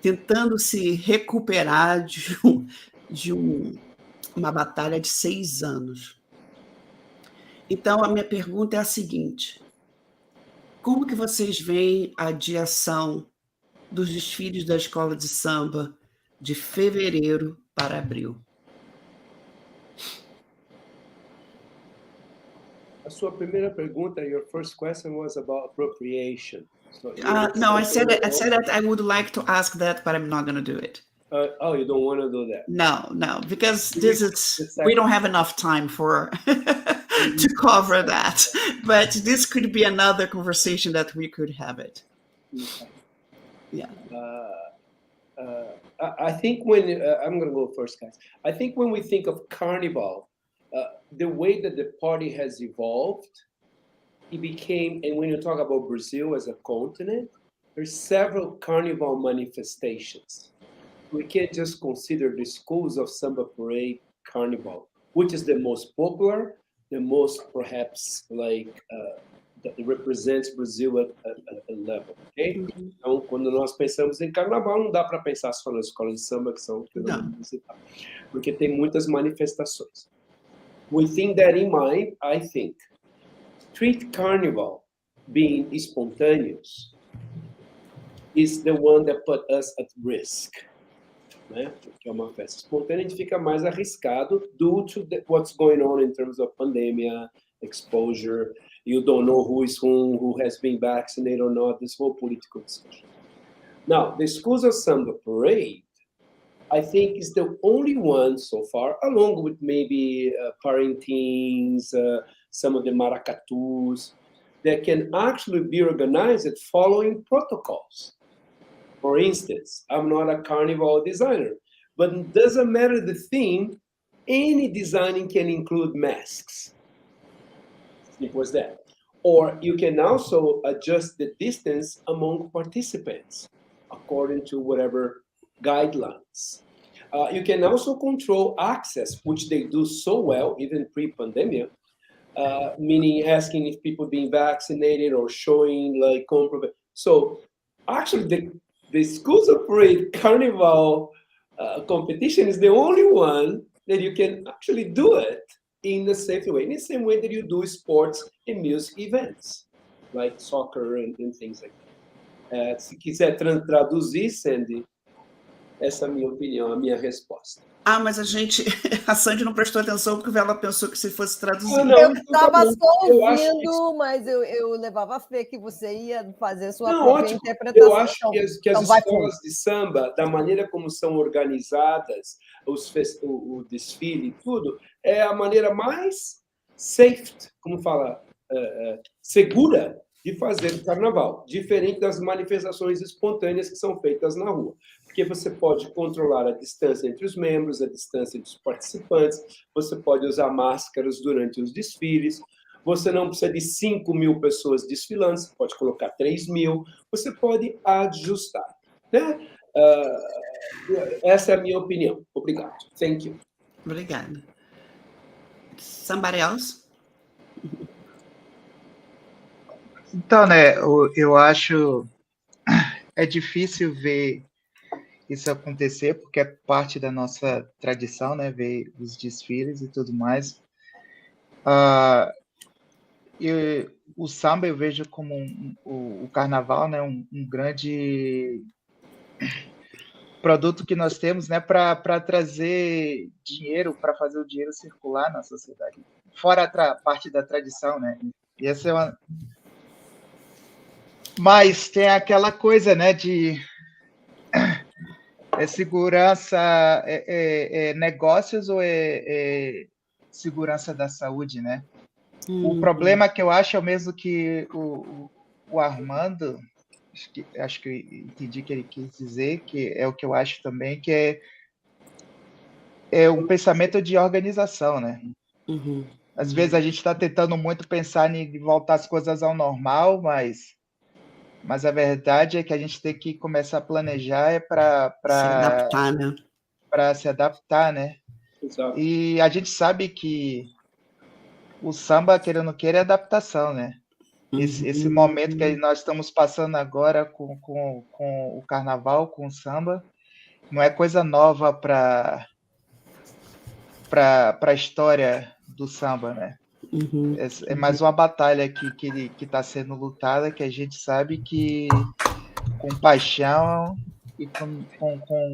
tentando se recuperar de uma batalha de 6 anos. Então, a minha pergunta é a seguinte: Como que vocês veem a adiação dos desfiles da escola de samba de fevereiro para abril? A sua primeira pergunta, your first question was about appropriation. So No, I said that I would like to ask that, but I'm not going to do it. Oh, you don't want to do that? No, because we don't have enough time for to cover that. But this could be another conversation that we could have it. Yeah. I think when I'm going to go first, guys. I think when we think of Carnival, the way that the party has evolved, it became, and when you talk about Brazil as a continent, there's several Carnival manifestations. We can't just consider the schools of Samba Parade Carnival, which is the most popular, the most perhaps like that represents Brazil at a level, okay? Então, quando nós pensamos em Carnaval, não dá para pensar só na escola de samba, que são porque tem muitas manifestações. With that in mind, I think street carnival being spontaneous is the one that put us at risk. Né? Porque é uma festa espontânea, a gente fica mais arriscado due to what's going on in terms of pandemia, exposure. You don't know who is who has been vaccinated or not, this whole political discussion. Now, the Schools of Samba Parade, I think, is the only one so far, along with maybe Parintins, some of the Maracatus, that can actually be organized following protocols. For instance, I'm not a carnival designer, but it doesn't matter the theme, any designing can include masks. Simple as that. Or you can also adjust the distance among participants according to whatever guidelines. You can also control access, which they do so well, even pre-pandemic, meaning asking if people being vaccinated or showing like compromise. So actually the Schools of Parade Carnival competition is the only one that you can actually do it in a safe way, in the same way that you do sports and music events, like soccer and things like that. Se quiser traduzir, Sandy, essa é a minha opinião, a minha resposta. Mas a Sandy não prestou atenção porque ela pensou que se fosse traduzir. Eu estava só ouvindo, mas eu levava a fé que você ia fazer sua própria interpretação. Eu acho que as escolas de samba, da maneira como são organizadas, o desfile e tudo, é a maneira mais safe, como fala, segura de fazer carnaval, diferente das manifestações espontâneas que são feitas na rua. Porque você pode controlar a distância entre os membros, a distância entre os participantes, você pode usar máscaras durante os desfiles, você não precisa de 5.000 pessoas desfilando, você pode colocar 3.000, você pode ajustar. Né? Essa é a minha opinião. Obrigado. Thank you. Obrigada. Somebody else? Então, né, eu acho é difícil ver isso acontecer, porque é parte da nossa tradição, né, ver os desfiles e tudo mais. O samba eu vejo como o carnaval, né, um grande produto que nós temos, né, para trazer dinheiro, para fazer o dinheiro circular na sociedade, fora a parte da tradição, né. E essa é uma... Mas tem aquela coisa, né, de segurança, negócios ou segurança da saúde, né? O problema que eu acho é o mesmo que o Armando, acho que eu entendi que ele quis dizer, que é o que eu acho também, que é um pensamento de organização, né? Às vezes a gente está tentando muito pensar em voltar as coisas ao normal, mas a verdade é que a gente tem que começar a planejar para se adaptar, né? Para se adaptar, né? Exato. E a gente sabe que o samba, querendo ou não queira, é adaptação, né? Esse momento que nós estamos passando agora com o carnaval, com o samba, não é coisa nova para a história do samba, né? Uhum. É mais uma batalha que está sendo lutada, que a gente sabe que com paixão e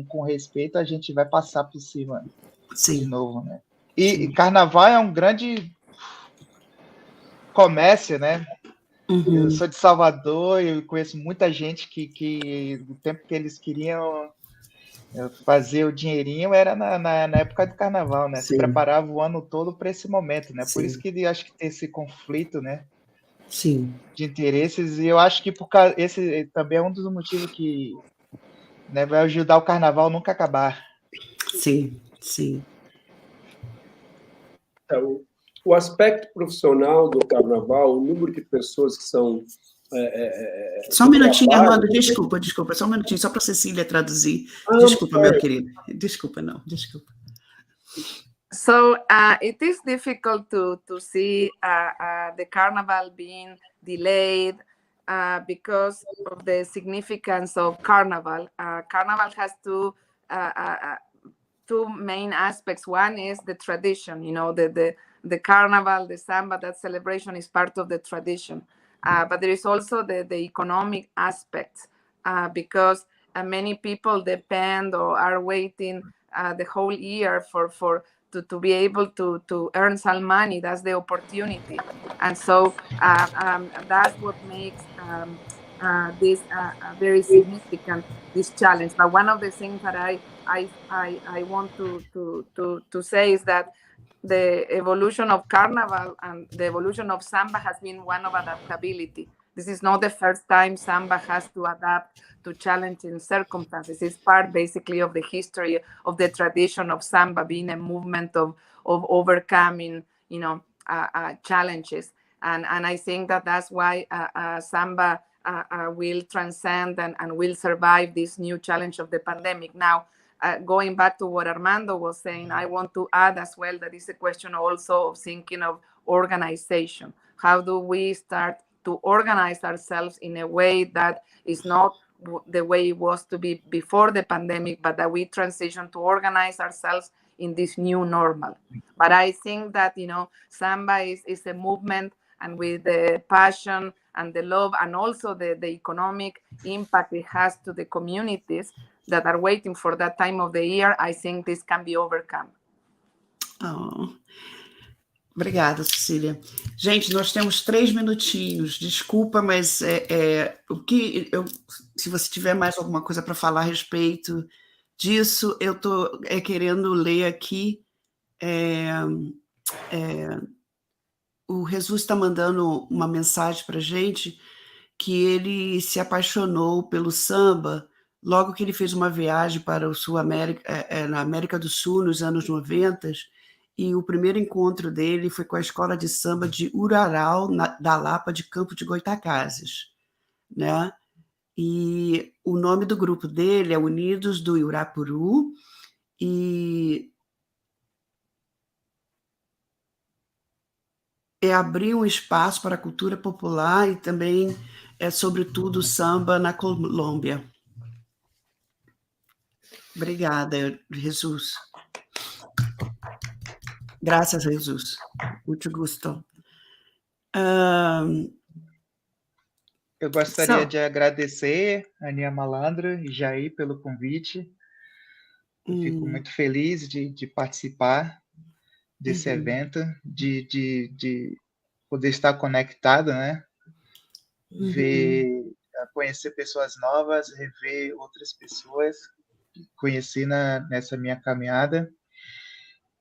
com respeito a gente vai passar por cima de Sim. novo, né? Sim. E carnaval é um grande comércio, né? Uhum. Eu sou de Salvador e eu conheço muita gente que do tempo que eles queriam fazer o dinheirinho era na época do carnaval, né? Se Sim. preparava o ano todo para esse momento, né? Por Sim. isso que acho que tem esse conflito, né? Sim. De interesses, e eu acho que esse também é um dos motivos que, né, vai ajudar o carnaval nunca acabar. Sim, sim. O aspecto profissional do carnaval, o número de pessoas que são... Só um minutinho, trabalham. Armando, desculpa, só um minutinho, só para a Cecília traduzir. Ah, Desculpa, meu sorry. querido. Desculpa, não, desculpa. So it is difficult to see the carnival being delayed because of the significance of carnival. Carnival has two main aspects. One is the tradition, you know, the carnival, the samba, that celebration is part of the tradition. But there is also the economic aspect because many people depend or are waiting the whole year to be able to earn some money. That's the opportunity. And so that's what makes this very significant, this challenge. But one of the things that I want to say is that the evolution of carnival and the evolution of samba has been one of adaptability. This is not the first time samba has to adapt to challenging circumstances. It's part basically of the history of the tradition of samba being a movement of overcoming, you know, challenges. And I think that's why samba will transcend and will survive this new challenge of the pandemic. Now, going back to what Armando was saying, I want to add as well that it's a question also of thinking of organization. How do we start to organize ourselves in a way that is not the way it was to be before the pandemic, but that we transition to organize ourselves in this new normal? But I think that, you know, samba is a movement, and with the passion and the love and also the economic impact it has to the communities that are waiting for that time of the year, I think this can be overcome. Oh. Obrigada, Cecília. Gente, nós temos 3 minutinhos. Desculpa, mas se você tiver mais alguma coisa para falar a respeito disso, eu estou querendo ler aqui. O Jesús está mandando uma mensagem para a gente que ele se apaixonou pelo samba logo que ele fez uma viagem para o Sul América, na América do Sul, nos anos 90, e o primeiro encontro dele foi com a escola de samba de Uraral, da Lapa de Campo de Goitacazes, né? E o nome do grupo dele é Unidos do Irapuru, e é abrir um espaço para a cultura popular e também sobretudo, samba na Colômbia. Obrigada, Jesús. Graças, Jesús. Muito gosto. Eu gostaria de agradecer a Aninha, Malandro e Jair pelo convite. Eu fico muito feliz de participar desse evento, de poder estar conectado, né? Conhecer pessoas novas, rever outras pessoas que conheci nessa minha caminhada.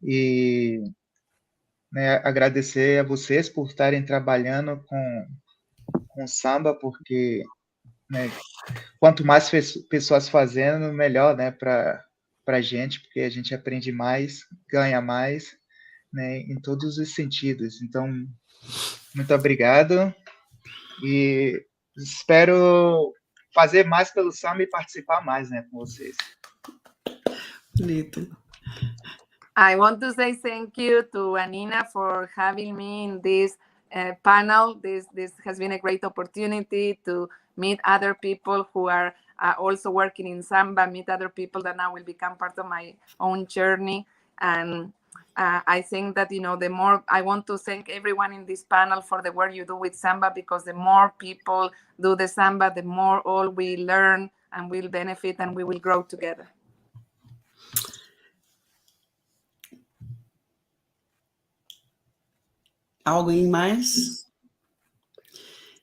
E, né, agradecer a vocês por estarem trabalhando com samba, porque, né, quanto mais pessoas fazendo, melhor, né, para a gente, porque a gente aprende mais, ganha mais, né, em todos os sentidos. Então, muito obrigado e espero fazer mais pelo samba e participar mais, né, com vocês. Bonito. I want to say thank you to Aninha for having me in this panel. This has been a great opportunity to meet other people who are also working in samba, meet other people that now will become part of my own journey. And I think that, the more, I want to thank everyone in this panel for the work you do with Samba, because the more people do the Samba, the more all we learn and we'll benefit and we will grow together. Alguém mais?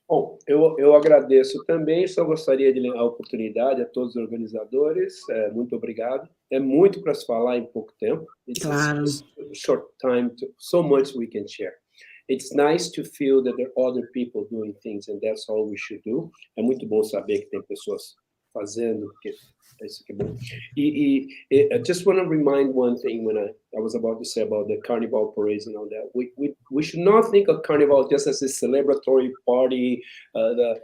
Bom, eu agradeço também, só gostaria de dar a oportunidade a todos os organizadores, muito obrigado. É muito para se falar em pouco tempo. It's Claro. a short time, so much we can share. It's nice to feel that there are other people doing things, and that's all we should do. É muito bom saber que tem pessoas fazendo, porque isso que é bom. I just want to remind one thing when I was about to say about the carnival parades and all that. We should not think of carnival just as a celebratory party. The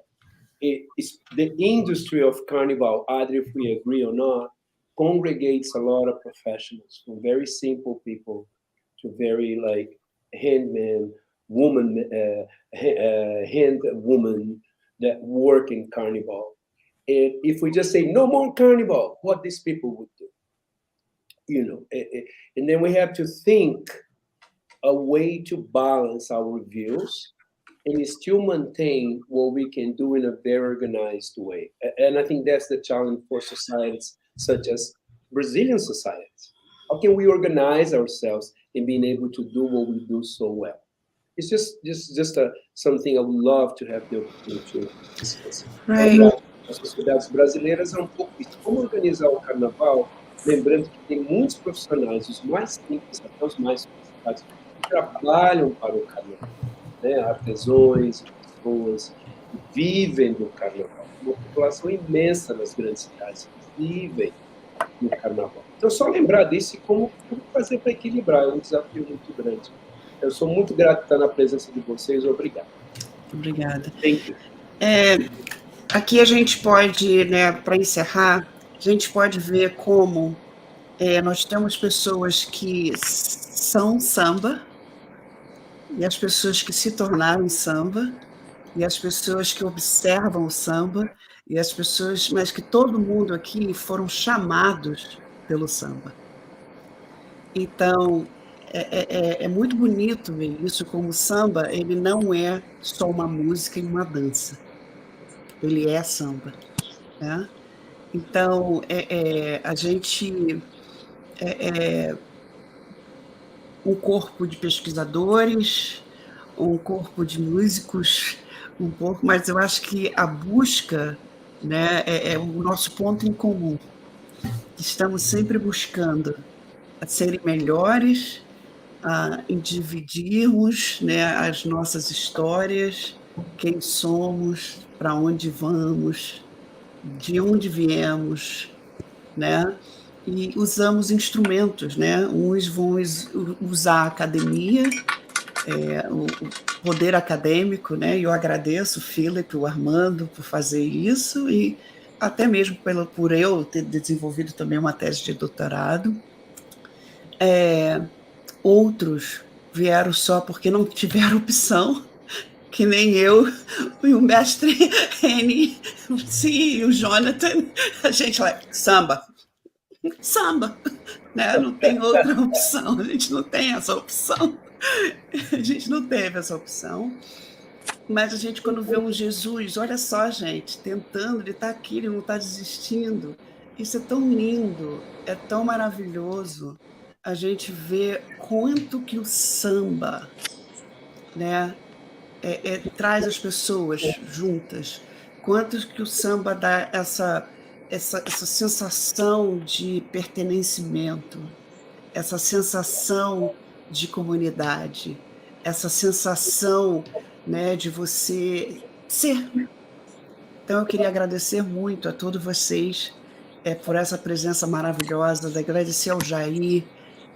industry of carnival, either if we agree or not, congregates a lot of professionals, from very simple people to very like hand woman that work in carnival. And if we just say no more carnival, what these people would do, and then we have to think a way to balance our views and still maintain what we can do in a very organized way. And I think that's the challenge for societies such as Brazilian societies. How can we organize ourselves in being able to do what we do so well? It's just something I would love to have the opportunity to discuss. Right. As sociedades brasileiras é um pouco isso. Como organizar o carnaval, lembrando que tem muitos profissionais, os mais simples, até os mais sofisticados, que trabalham para o carnaval, né? Artesãos, pessoas que vivem do carnaval. Uma população imensa nas grandes cidades que vivem do carnaval. Então, só lembrar disso e como fazer para equilibrar, é um desafio muito grande. Eu sou muito grato por estar na presença de vocês, obrigado. Obrigada. Thank you. Aqui a gente pode, para encerrar, a gente pode ver como nós temos pessoas que são samba, e as pessoas que se tornaram samba, e as pessoas que observam o samba, e as pessoas, mas que todo mundo aqui foram chamados pelo samba. Então, é muito bonito ver isso, como o samba, ele não é só uma música e uma dança. Ele é samba, né? Então, a gente um corpo de pesquisadores, um corpo de músicos, mas eu acho que a busca, né, é o nosso ponto em comum. Estamos sempre buscando a serem melhores, em dividirmos, né, as nossas histórias, quem somos, para onde vamos, de onde viemos, né? E usamos instrumentos, né? Uns vão usar a academia, o poder acadêmico, né? E eu agradeço o Philip, o Armando, por fazer isso, e até mesmo por eu ter desenvolvido também uma tese de doutorado. Outros vieram só porque não tiveram opção, que nem eu e o mestre Reni, e o Jonathan, a gente samba, né? Não tem outra opção, a gente não tem essa opção, a gente não teve essa opção, mas a gente, quando vê um Jesús, olha só, gente, tentando, ele está aqui, ele não está desistindo, isso é tão lindo, é tão maravilhoso, a gente vê quanto que o samba, né, traz as pessoas juntas, quanto que o samba dá essa sensação de pertencimento, essa sensação de comunidade, essa sensação, né, de você ser. Então, eu queria agradecer muito a todos vocês por essa presença maravilhosa, agradecer ao Jair,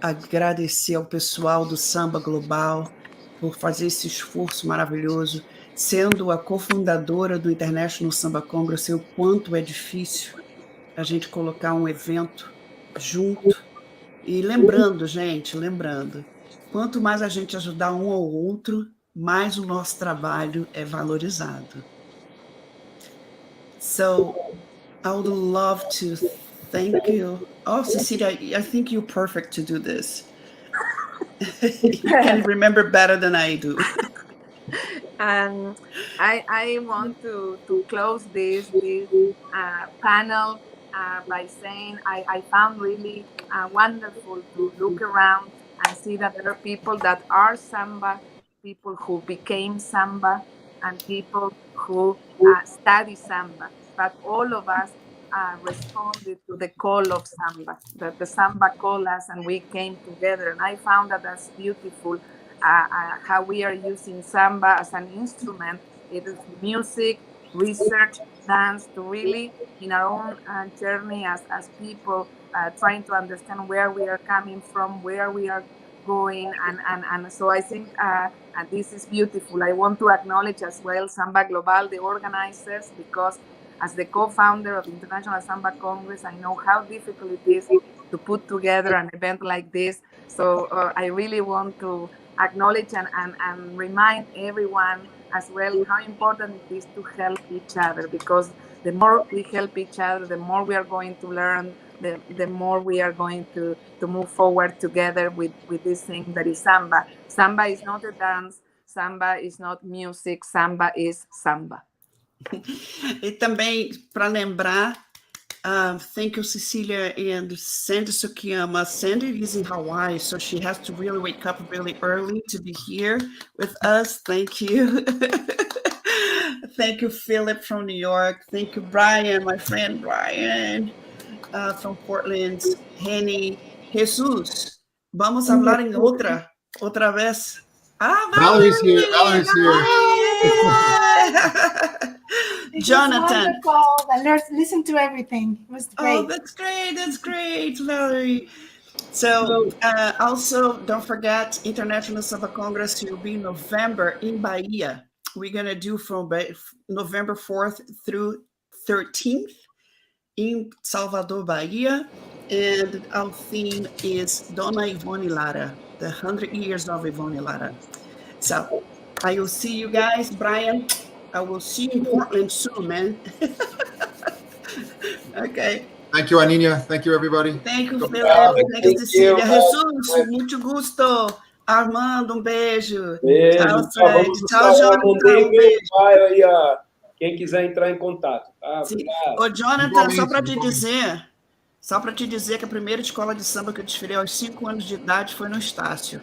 agradecer ao pessoal do Samba Global, por fazer esse esforço maravilhoso, sendo a cofundadora do International Samba Congress, eu sei o quanto é difícil a gente colocar um evento junto. E lembrando, gente, quanto mais a gente ajudar um ao outro, mais o nosso trabalho é valorizado. So, I would love to thank you. Oh, Cecilia, I think you're perfect to do this. You can remember better than I do. And I want to close this panel by saying I found really wonderful to look around and see that there are people that are Samba, people who became Samba, and people who study Samba. But all of us responded to the call of Samba, that the Samba called us and we came together. And I found that that's beautiful. How we are using Samba as an instrument. It is music, research, dance, to really, in our own journey as people, trying to understand where we are coming from, where we are going. And so I think and this is beautiful. I want to acknowledge as well Samba Global, the organizers, because as the co-founder of the International Samba Congress, I know how difficult it is to put together an event like this. So I really want to acknowledge and remind everyone as well how important it is to help each other, because the more we help each other, the more we are going to learn, the more we are going to move forward together with this thing that is Samba. Samba is not a dance, Samba is not music, Samba is Samba. E também, para lembrar, thank you, Cecilia and Sandy Sukiyama. Sandy is in Hawaii, so she has to really wake up really early to be here with us. Thank you. Thank you, Philip from New York. Thank you, Brian, my friend Brian from Portland. Reni, Jesús, vamos a hablar en otra vez. Valerie's here. Valerie's here. Jonathan. I listened to everything. It was great. Oh, that's great. That's great, Valerie. So also, don't forget, International Samba Congress will be in November in Bahia. We're going to do from November 4th through 13th in Salvador, Bahia. And our theme is Dona Ivone Lara, the 100 years of Ivone Lara. So I will see you guys. Brian, I will see you in Portland soon, man. Okay. Thank you, Aninha. Thank you, everybody. Thank you, Philip. Thank you, Cecília. Jesús, muito gusto. Armando, beijo. Beijo. Tchau, Fred. Tchau, Jonathan. Beijo. Aí, ó. Quem quiser entrar em contato. Tá? Ô, Jonathan, só para te dizer que a primeira escola de samba que eu desfilei aos 5 anos de idade foi no Estácio.